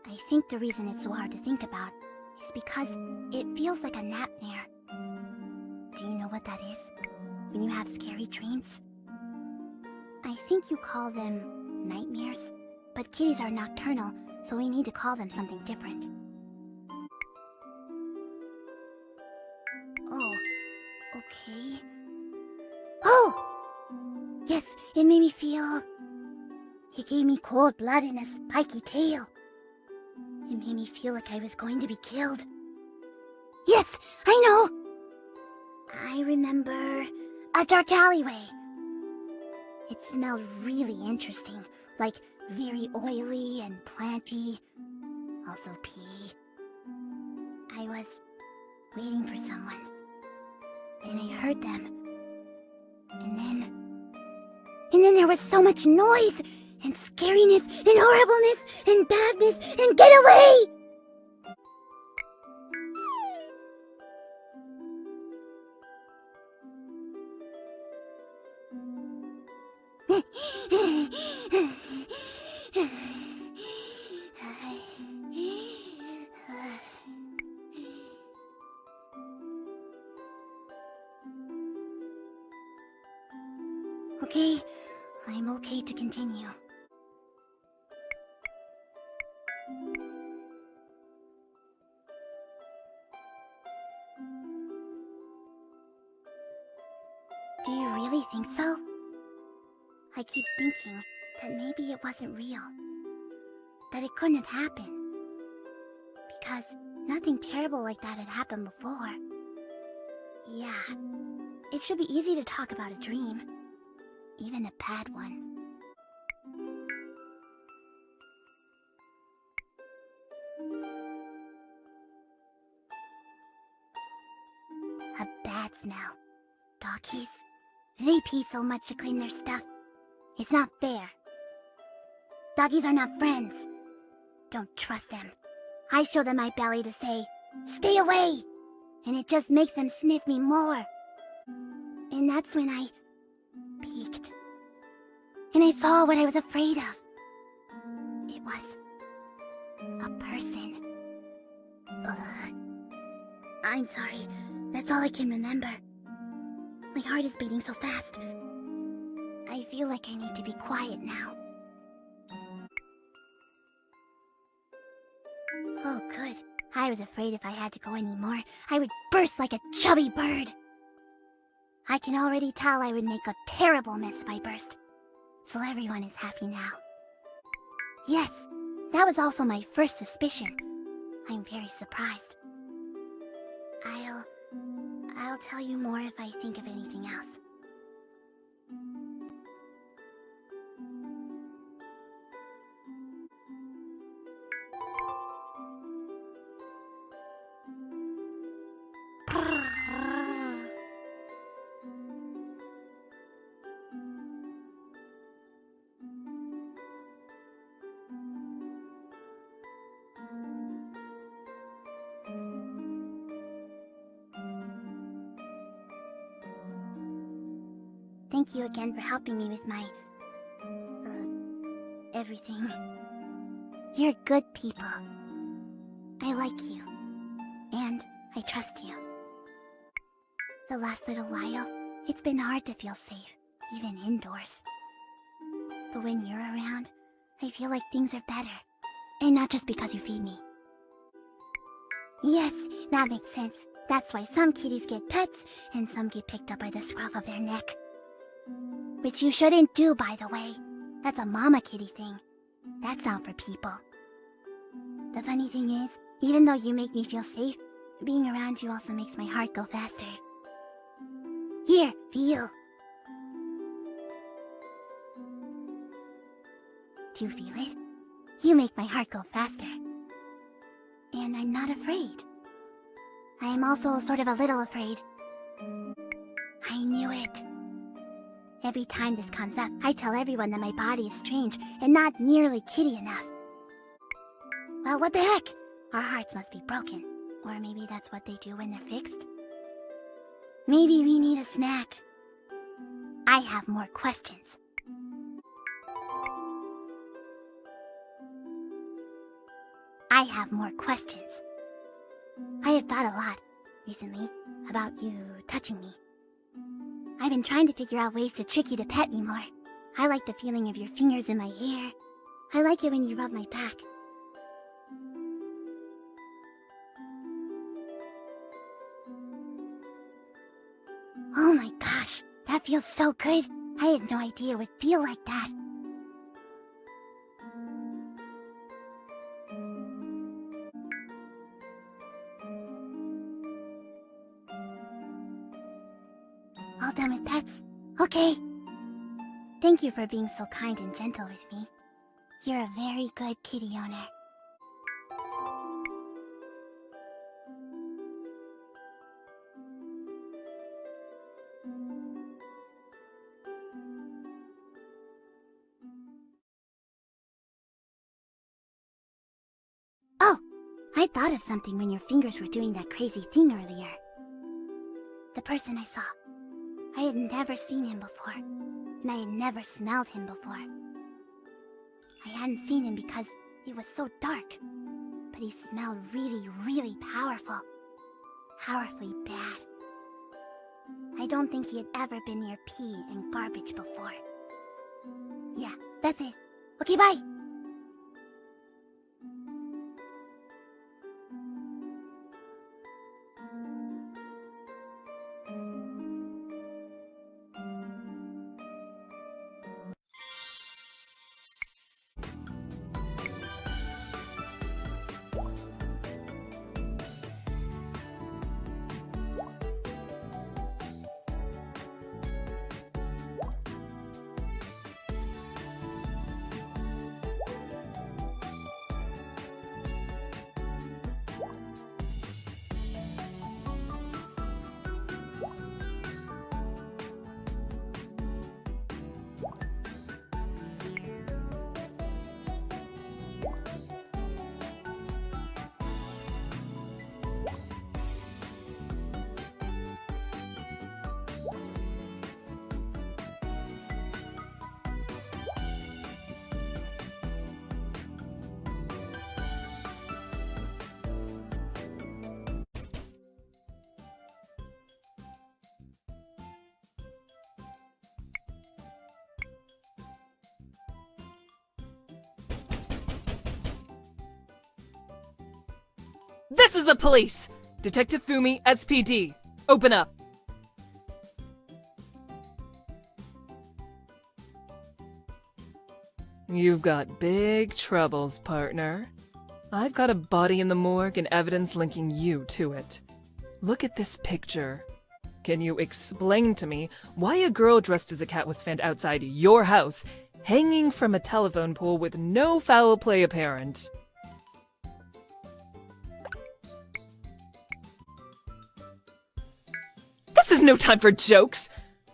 Speaker 1: I think the reason it's so hard to think about is because it feels like a nightmare. Do you know what that is? When you have scary dreams? I think you call them nightmares, but kitties are nocturnal, so we need to call them something different. Oh, okay. Oh! Yes, it made me feel... It gave me cold blood and a spiky tail. It made me feel like I was going to be killed. Yes, I know! I remember a dark alleyway. It smelled really interesting, like very oily and planty. Also pee. I was waiting for someone, and I heard them. And then there was so much noise, and scariness, and horribleness, and badness, and get away! Okay, I'm okay to continue. Do you really think so? I keep thinking that maybe it wasn't real. That it couldn't have happened. Because nothing terrible like that had happened before. Yeah, it should be easy to talk about a dream. Even a bad one. A bad smell. Doggies. They pee so much to clean their stuff. It's not fair. Doggies are not friends. Don't trust them. I show them my belly to say, "Stay away!" And it just makes them sniff me more. And that's when I peeked. And I saw what I was afraid of. It was a person. Ugh. I'm sorry. That's all I can remember. My heart is beating so fast. I feel like I need to be quiet now. Oh, good. I was afraid if I had to go anymore, I would burst like a chubby bird. I can already tell I would make a terrible mess if I burst. So everyone is happy now. Yes, that was also my first suspicion. I'm very surprised. I'll tell you more if I think of anything else. Thank you again for helping me with my... everything. You're good people. I like you. And I trust you. The last little while, it's been hard to feel safe, even indoors. But when you're around, I feel like things are better. And not just because you feed me. Yes, that makes sense. That's why some kitties get pets, and some get picked up by the scruff of their neck. Which you shouldn't do, by the way. That's a mama kitty thing. That's not for people. The funny thing is, even though you make me feel safe, being around you also makes my heart go faster. Here, feel. Do you feel it? You make my heart go faster. And I'm not afraid. I am also sort of a little afraid. I knew it. Every time this comes up, I tell everyone that my body is strange and not nearly kitty enough. Well, what the heck? Our hearts must be broken. Or maybe that's what they do when they're fixed. Maybe we need a snack. I have more questions. I have more questions. I have thought a lot, recently, about you touching me. I've been trying to figure out ways to trick you to pet me more. I like the feeling of your fingers in my hair. I like it when you rub my back. Oh my gosh, that feels so good. I had no idea it would feel like that. All done with pets? Okay. Thank you for being so kind and gentle with me. You're a very good kitty owner. Oh, I thought of something when your fingers were doing that crazy thing earlier. The person I saw. I had never seen him before, and I had never smelled him before. I hadn't seen him because it was so dark, but he smelled really, really powerful. Powerfully bad. I don't think he had ever been near pee and garbage before. Yeah, that's it. Okay, bye!
Speaker 2: This is the police! Detective Fumi, SPD. Open up. You've got big troubles, partner. I've got a body in the morgue and evidence linking you to it. Look at this picture. Can you explain to me why a girl dressed as a cat was found outside your house, hanging from a telephone pole with no foul play apparent? This is no time for jokes!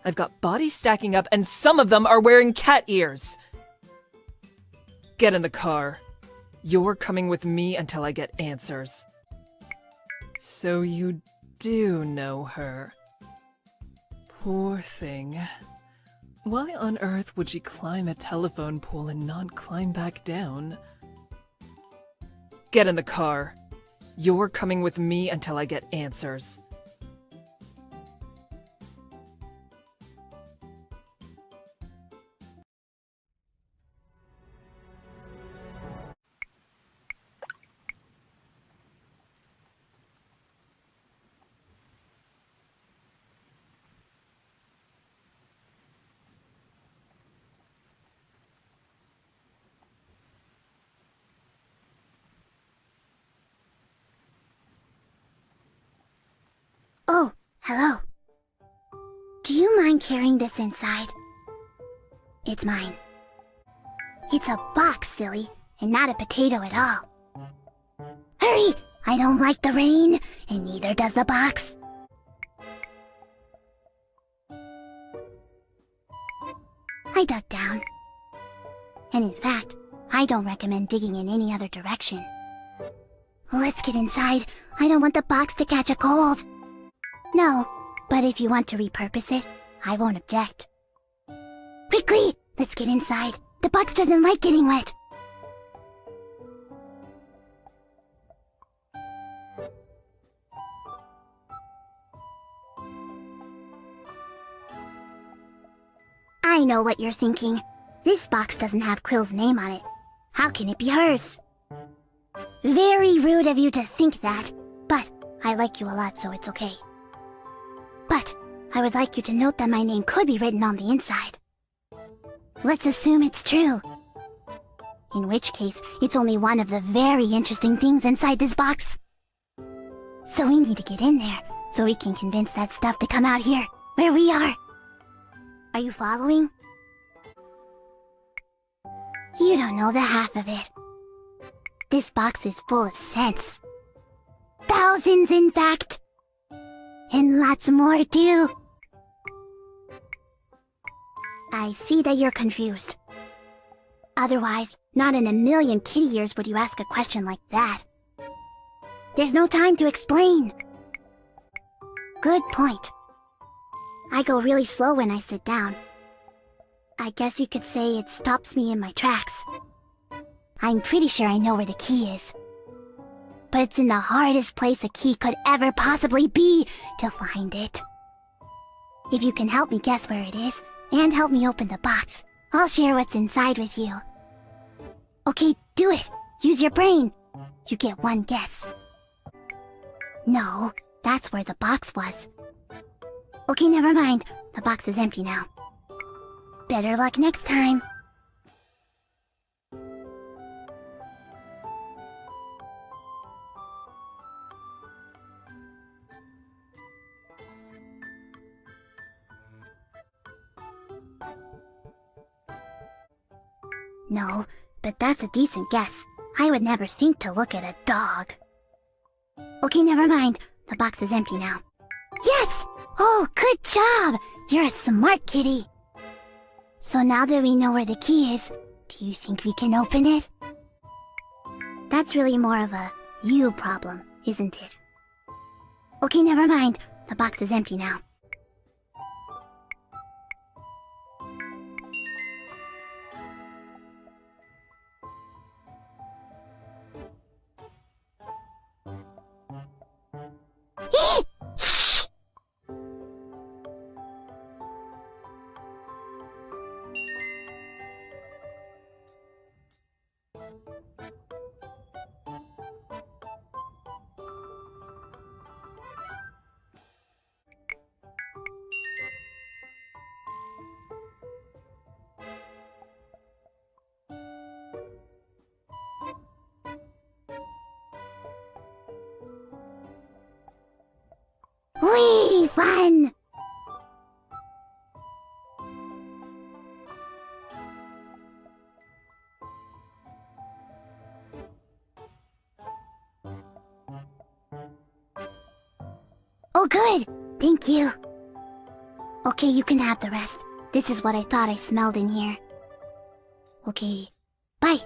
Speaker 2: I've got bodies stacking up and some of them are wearing cat ears! Get in the car. You're coming with me until I get answers. So you do know her. Poor thing. Why on earth would she climb a telephone pole and not climb back down? Get in the car. You're coming with me until I get answers.
Speaker 1: Hello. Do you mind carrying this inside? It's mine. It's a box, silly, and not a potato at all. Hurry! I don't like the rain, and neither does the box. I dug down. And in fact, I don't recommend digging in any other direction. Let's get inside. I don't want the box to catch a cold. No, but if you want to repurpose it, I won't object. Quickly! Let's get inside. The box doesn't like getting wet. I know what you're thinking. This box doesn't have Quill's name on it. How can it be hers? Very rude of you to think that, but I like you a lot, so it's okay. But I would like you to note that my name could be written on the inside. Let's assume it's true. In which case, it's only one of the very interesting things inside this box. So we need to get in there, so we can convince that stuff to come out here, where we are. Are you following? You don't know the half of it. This box is full of scents. Thousands, in fact. And lots more, too. I see that you're confused. Otherwise, not in a million kitty years would you ask a question like that. There's no time to explain. Good point. I go really slow when I sit down. I guess you could say it stops me in my tracks. I'm pretty sure I know where the key is. But it's in the hardest place a key could ever possibly be to find it. If you can help me guess where it is, and help me open the box, I'll share what's inside with you. Okay, do it! Use your brain! You get one guess. No, that's where the box was. Okay, never mind. The box is empty now. Better luck next time. No, but that's a decent guess. I would never think to look at a dog. Okay, never mind. The box is empty now. Yes! Oh, good job! You're a smart kitty. So now that we know where the key is, do you think we can open it? That's really more of a you problem, isn't it? Okay, never mind. The box is empty now. Whee! Fun! Oh, good! Thank you. Okay, you can have the rest. This is what I thought I smelled in here. Okay, bye!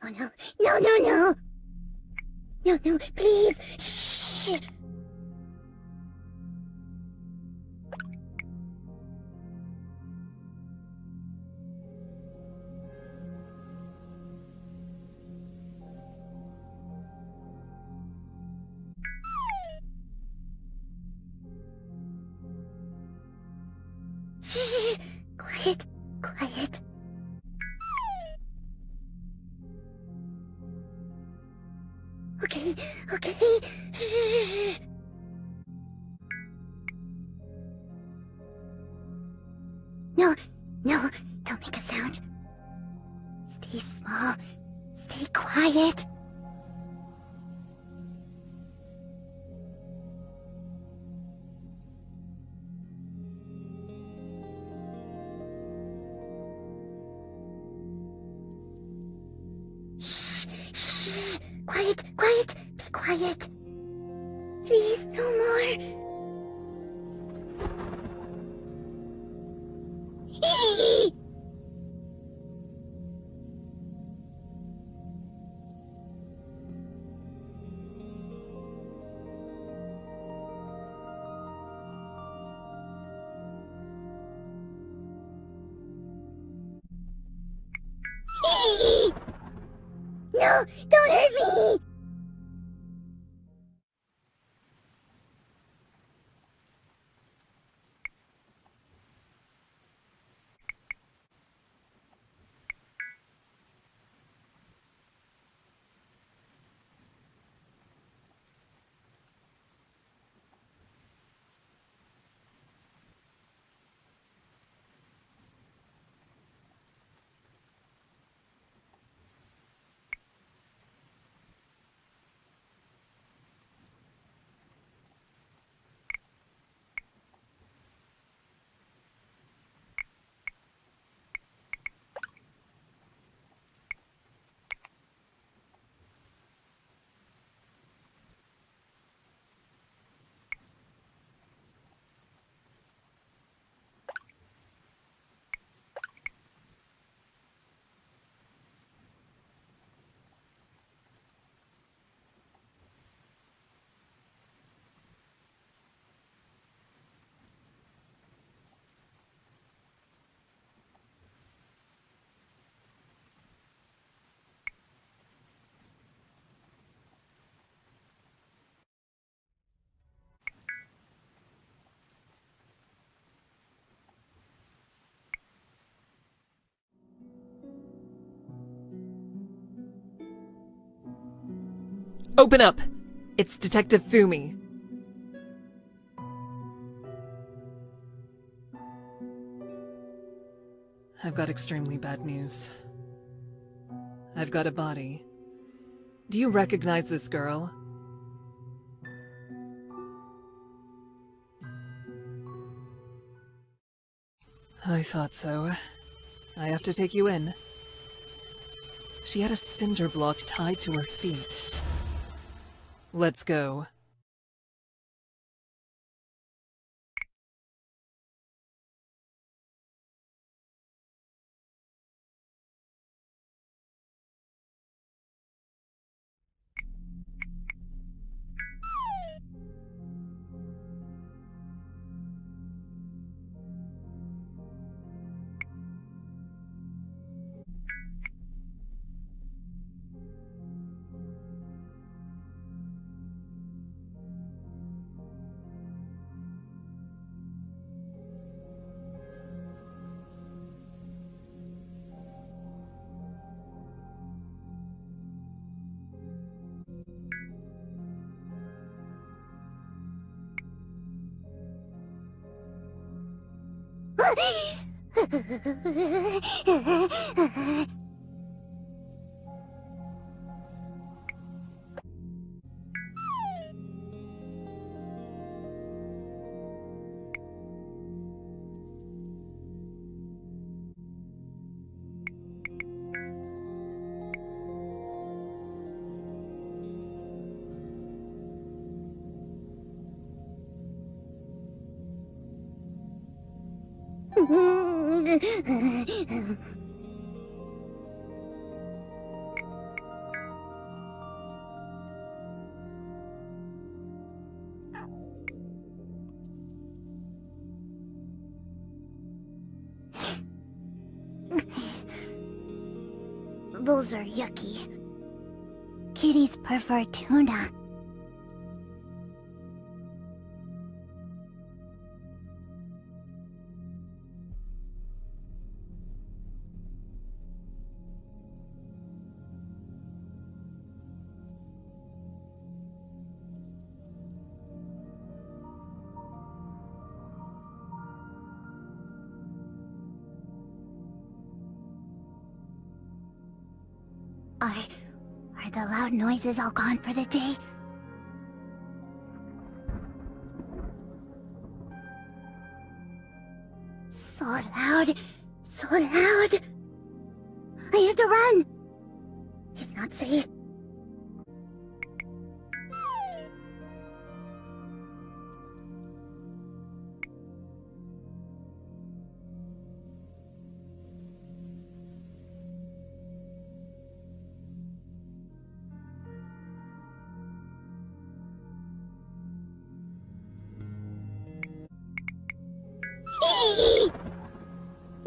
Speaker 1: Oh no, no, no, no! No, no, please! Shh! Shh! Quiet, quiet. Okay, okay. Shh! No, no, don't make a sound. Stay small. Stay quiet. Shh! Shh! Quiet! Quiet! Be quiet! Please, no more! Eee! Eee! No! Don't hurt me!
Speaker 2: Open up! It's Detective Fumi. I've got extremely bad news. I've got a body. Do you recognize this girl? I thought so. I have to take you in. She had a cinder block tied to her feet. Let's go.
Speaker 1: Those are yucky. Kitties prefer tuna. Are the loud noises all gone for the day? So loud, so loud. I have to run. It's not safe.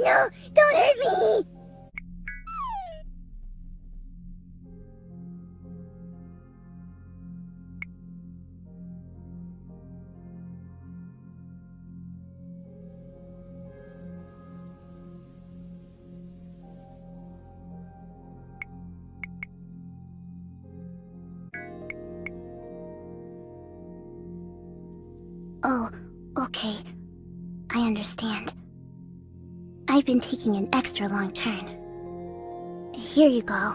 Speaker 1: No, don't hurt me! Oh, okay. I understand. I've been taking an extra long turn. Here you go.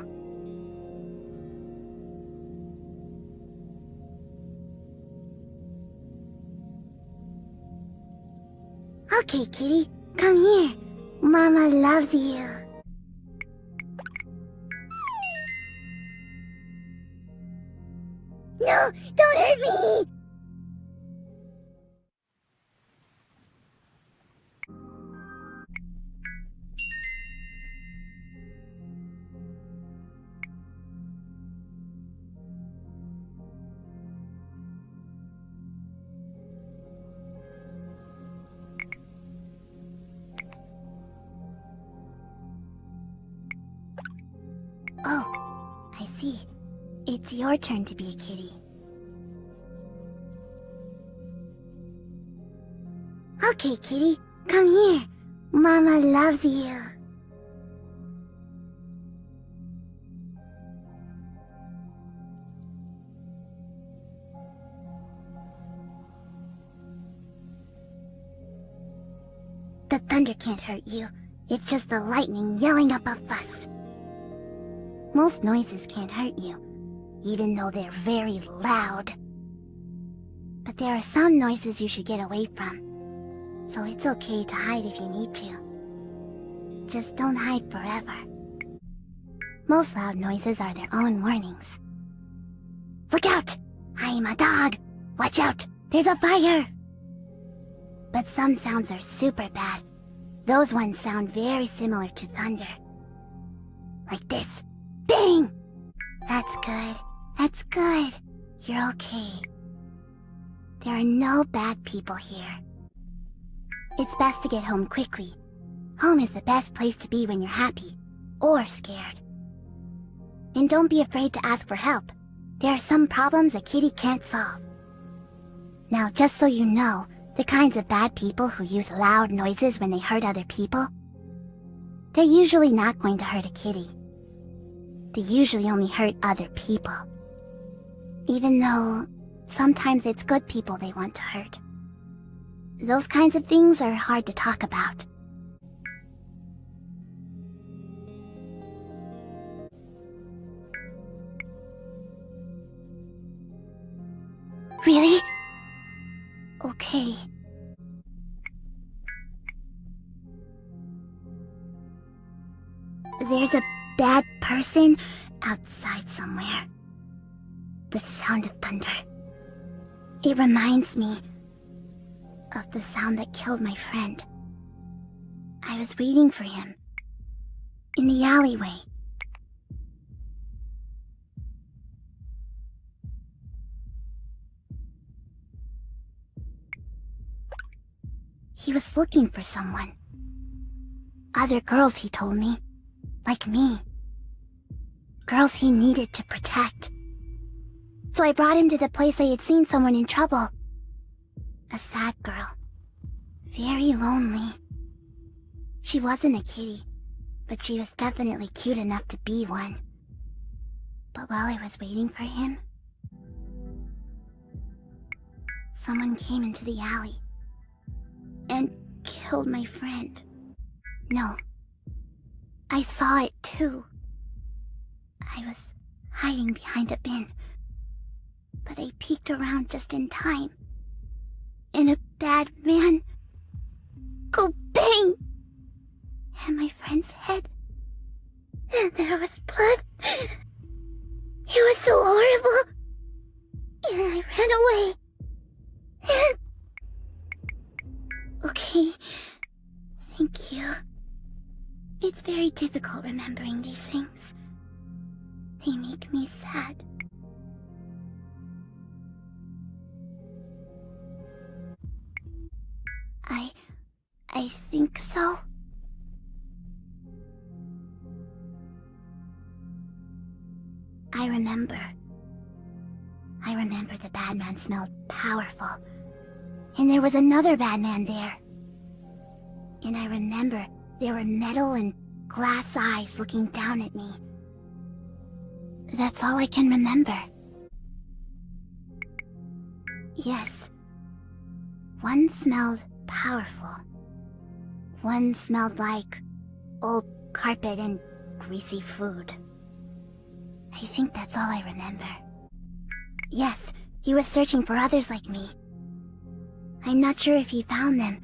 Speaker 1: Okay, kitty, come here. Mama loves you. No, don't hurt me! Oh, I see. It's your turn to be a kitty. Okay, kitty, come here. Mama loves you. The thunder can't hurt you. It's just the lightning yelling up a fuss. Most noises can't hurt you, even though they're very loud. But there are some noises you should get away from, so it's okay to hide if you need to. Just don't hide forever. Most loud noises are their own warnings. Look out! I'm a dog! Watch out! There's a fire! But some sounds are super bad. Those ones sound very similar to thunder. Like this. Bang! That's good. That's good. You're okay. There are no bad people here. It's best to get home quickly. Home is the best place to be when you're happy or scared. And don't be afraid to ask for help. There are some problems a kitty can't solve. Now, just so you know, the kinds of bad people who use loud noises when they hurt other people, they're usually not going to hurt a kitty. They usually only hurt other people. Even though sometimes it's good people they want to hurt. Those kinds of things are hard to talk about. Really? Okay. There's a bad person outside somewhere. The sound of thunder. It reminds me of the sound that killed my friend. I was waiting for him in the alleyway. He was looking for someone. Other girls, he told me. Like me. girls he needed to protect. So I brought him to the place I had seen someone in trouble. A sad girl. Very lonely. She wasn't a kitty, but she was definitely cute enough to be one. But while I was waiting for him, someone came into the alley and killed my friend. No, I saw it too. I was hiding behind a bin, but I peeked around just in time. And a bad man go bang at my friend's head. And there was blood. It was so horrible. And I ran away. And... Okay, thank you. It's very difficult remembering these things. They make me sad. I think so. I remember the bad man smelled powerful. And there was another bad man there. And I remember there were metal and glass eyes looking down at me. That's all I can remember. Yes. One smelled powerful. One smelled like old carpet and greasy food. I think that's all I remember. Yes, he was searching for others like me. I'm not sure if he found them.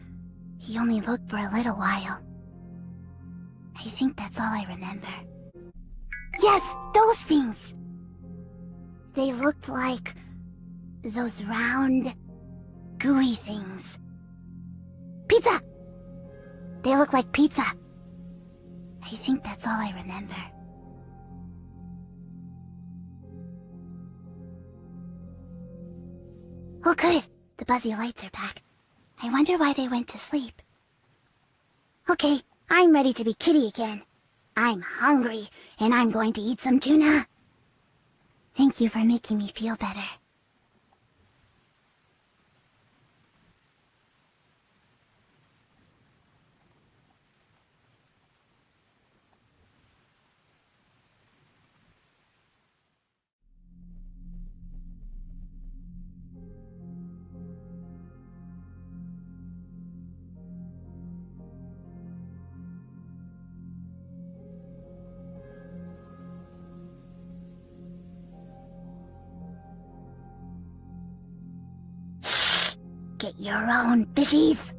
Speaker 1: He only looked for a little while. I think that's all I remember. Yes, those things! They looked like those round, gooey things. Pizza! They look like pizza. I think that's all I remember. Oh good, the buzzy lights are back. I wonder why they went to sleep. Okay, I'm ready to be kitty again. I'm hungry, and I'm going to eat some tuna. Thank you for making me feel better. Get your own, fishies!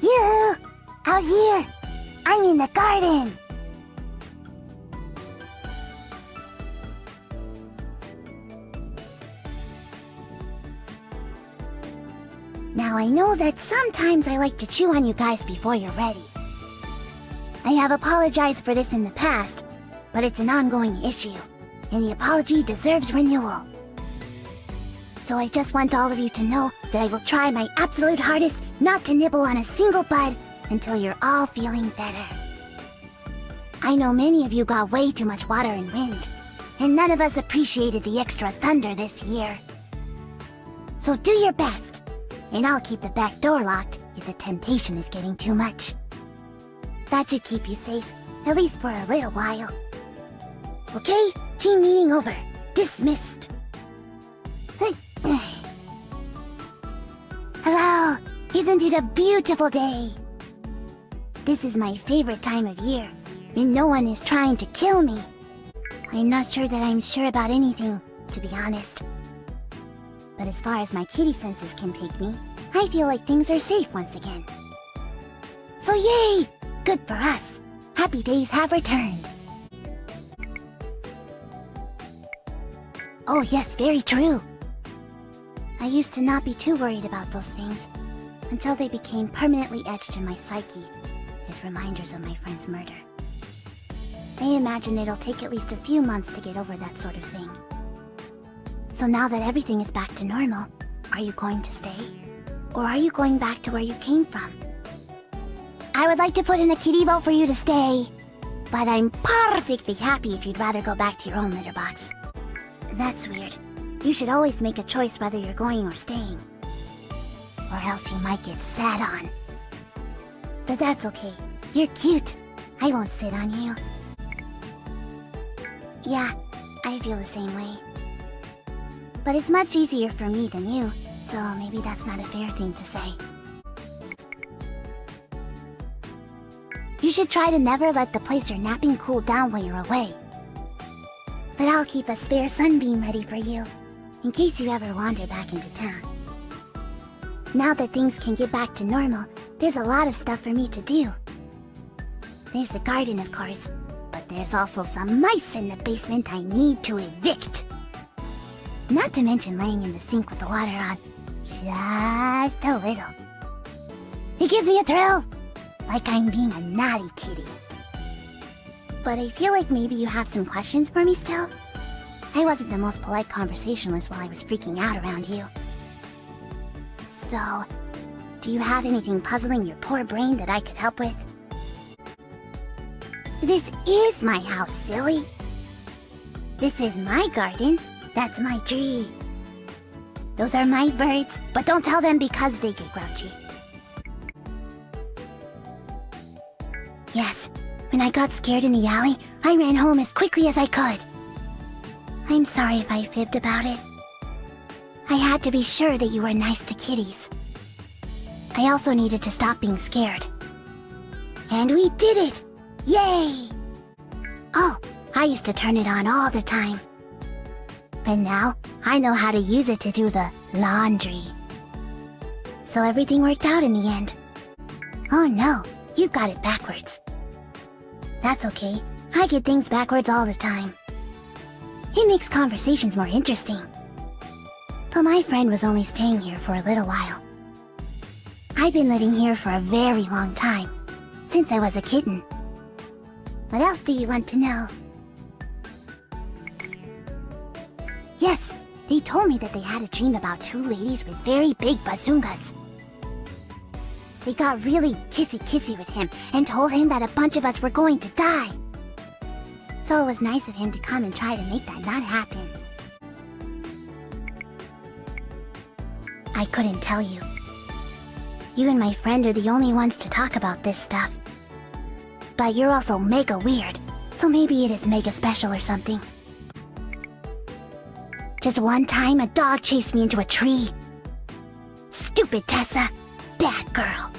Speaker 1: You! Out here! I'm in the garden! Now I know that sometimes I like to chew on you guys before you're ready. I have apologized for this in the past, but it's an ongoing issue, and the apology deserves renewal. So I just want all of you to know that I will try my absolute hardest not to nibble on a single bud until you're all feeling better. I know many of you got way too much water and wind, and none of us appreciated the extra thunder this year. So do your best, and I'll keep the back door locked if that the temptation is getting too much. That should keep you safe, at least for a little while. Okay, team meeting over. Dismissed. Hello, isn't it a beautiful day? This is my favorite time of year, when no one is trying to kill me. I'm not sure that I'm sure about anything, to be honest. But as far as my kitty senses can take me, I feel like things are safe once again. So yay! Good for us. Happy days have returned. Oh yes, very true. I used to not be too worried about those things, until they became permanently etched in my psyche as reminders of my friend's murder. I imagine it'll take at least a few months to get over that sort of thing. So now that everything is back to normal, are you going to stay? Or are you going back to where you came from? I would like to put in a kitty vote for you to stay, but I'm perfectly happy if you'd rather go back to your own litter box. That's weird. You should always make a choice whether you're going or staying. Or else you might get sat on. But that's okay. You're cute. I won't sit on you. Yeah, I feel the same way. But it's much easier for me than you, so maybe that's not a fair thing to say. You should try to never let the place you're napping cool down while you're away. But I'll keep a spare sunbeam ready for you, in case you ever wander back into town. Now that things can get back to normal, there's a lot of stuff for me to do. There's the garden, of course, but there's also some mice in the basement I need to evict. Not to mention laying in the sink with the water on, just a little. It gives me a thrill, like I'm being a naughty kitty. But I feel like maybe you have some questions for me still? I wasn't the most polite conversationalist while I was freaking out around you. So, do you have anything puzzling your poor brain that I could help with? This is my house, silly. This is my garden. That's my tree. Those are my birds, but don't tell them because they get grouchy. Yes, when I got scared in the alley, I ran home as quickly as I could. I'm sorry if I fibbed about it. I had to be sure that you were nice to kitties. I also needed to stop being scared. And we did it! Yay! Oh, I used to turn it on all the time. But now, I know how to use it to do the laundry. So everything worked out in the end. Oh no, you got it backwards. That's okay, I get things backwards all the time. It makes conversations more interesting. But my friend was only staying here for a little while. I've been living here for a very long time, since I was a kitten. What else do you want to know? Yes, they told me that they had a dream about two ladies with very big bazungas. They got really kissy-kissy with him and told him that a bunch of us were going to die. So it was nice of him to come and try to make that not happen. I couldn't tell you. You and my friend are the only ones to talk about this stuff. But you're also mega weird, so maybe it is mega special or something. Just one time, a dog chased me into a tree. Stupid Tessa. Bad girl.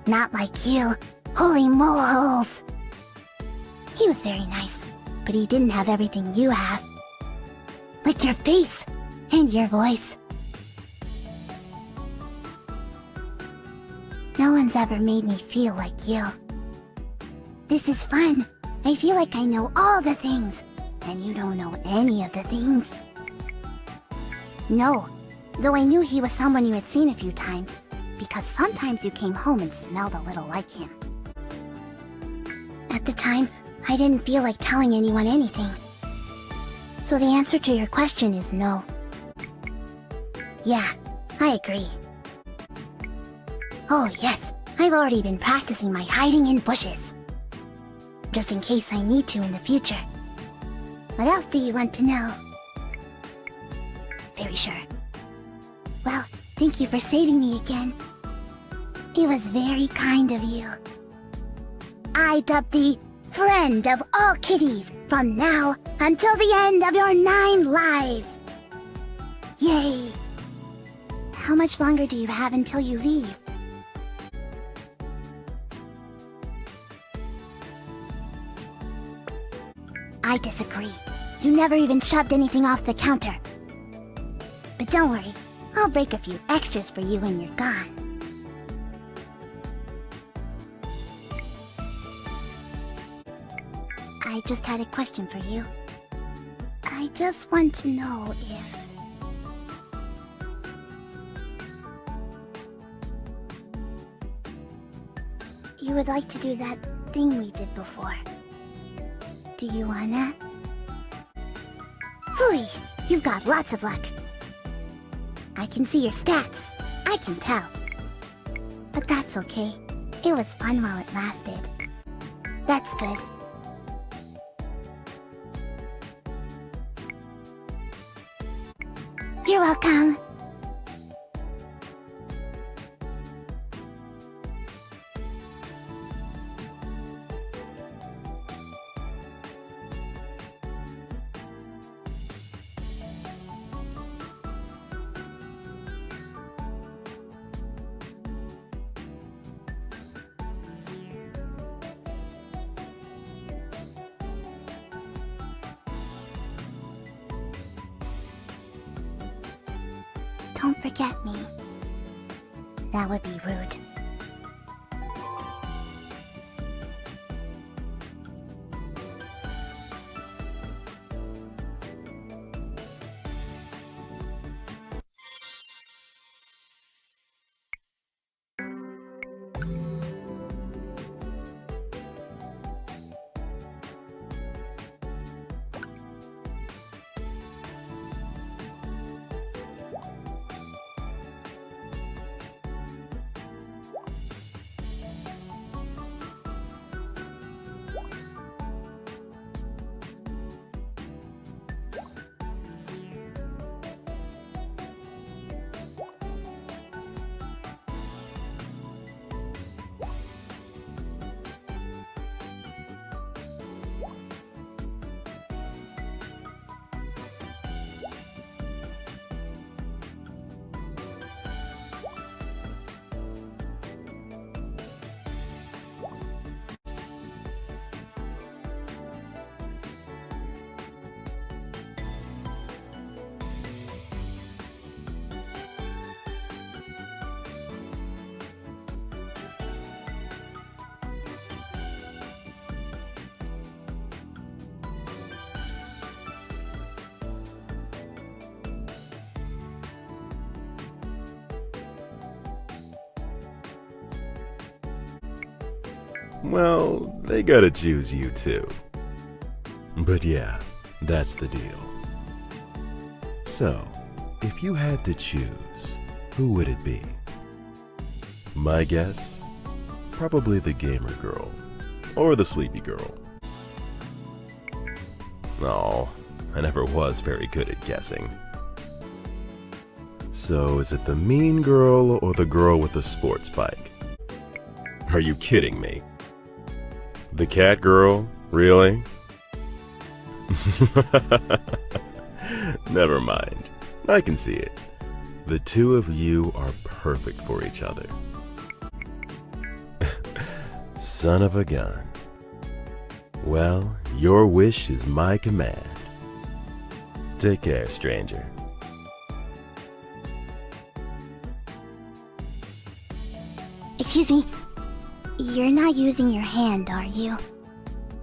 Speaker 1: Not like you. Holy moleholes. He was very nice, but he didn't have everything you have. Like your face and your voice. No one's ever made me feel like you. This is fun. I feel like I know all the things, and you don't know any of the things. No, though I knew he was someone you had seen a few times, because sometimes you came home and smelled a little like him. At the time, I didn't feel like telling anyone anything. So the answer to your question is no. Yeah, I agree. Oh yes, I've already been practicing my hiding in bushes. Just in case I need to in the future. What else do you want to know? Very sure. Thank you for saving me again. It was very kind of you. I dub thee friend of all kitties from now until the end of your 9 lives. Yay! How much longer do you have until you leave? I disagree. You never even shoved anything off the counter. But don't worry, I'll break a few extras for you when you're gone. I just had a question for you. I just want to know if... you would like to do that thing we did before. Do you wanna? Phooey! You've got lots of luck. I can see your stats. I can tell. But that's okay. It was fun while it lasted. That's good. You're welcome. Don't forget me. That would be rude.
Speaker 3: Well, they gotta choose you too. But yeah, that's the deal. So, if you had to choose, who would it be? My guess? Probably the gamer girl. Or the sleepy girl. Oh, I never was very good at guessing. So, is it the mean girl or the girl with the sports bike? Are you kidding me? The cat girl? Really? Never mind. I can see it. The two of you are perfect for each other. Son of a gun. Well, your wish is my command. Take care, stranger.
Speaker 1: Excuse me. You're not using your hand, are you?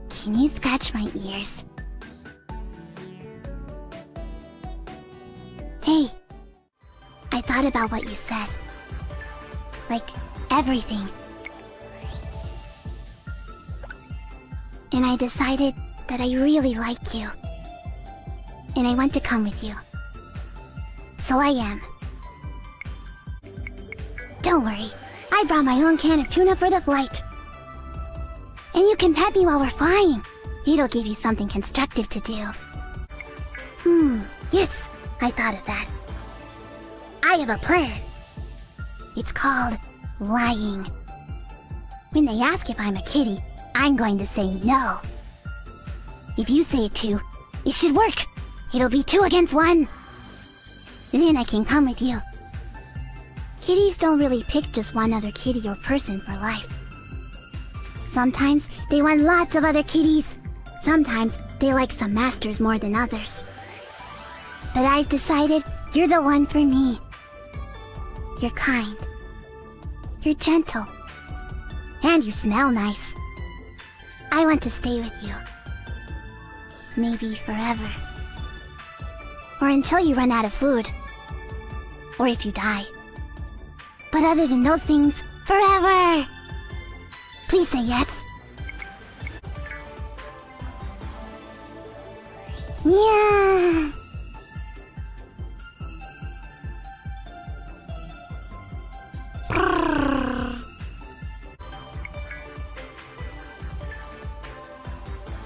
Speaker 1: Can you scratch my ears? Hey, I thought about what you said. Like, everything. And I decided that I really like you. And I want to come with you. So I am. Don't worry. I brought my own can of tuna for the flight. And you can pet me while we're flying. It'll give you something constructive to do. Yes, I thought of that. I have a plan. It's called lying. When they ask if I'm a kitty, I'm going to say no. If you say it too, it should work. It'll be 2 against 1. Then I can come with you. Kitties don't really pick just one other kitty or person for life. Sometimes they want lots of other kitties. Sometimes they like some masters more than others. But I've decided you're the one for me. You're kind. You're gentle. And you smell nice. I want to stay with you. Maybe forever. Or until you run out of food. Or if you die. But other than those things, forever! Please say yes. Yeah.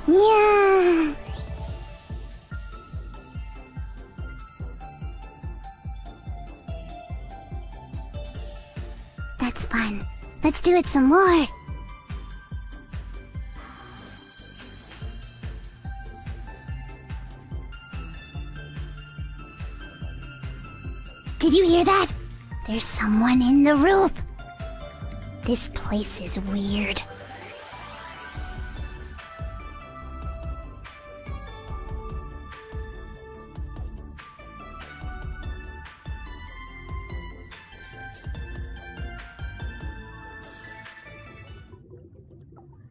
Speaker 1: Yeah. That's fun. Let's do it some more. Did you hear that? There's someone in the roof. This place is weird.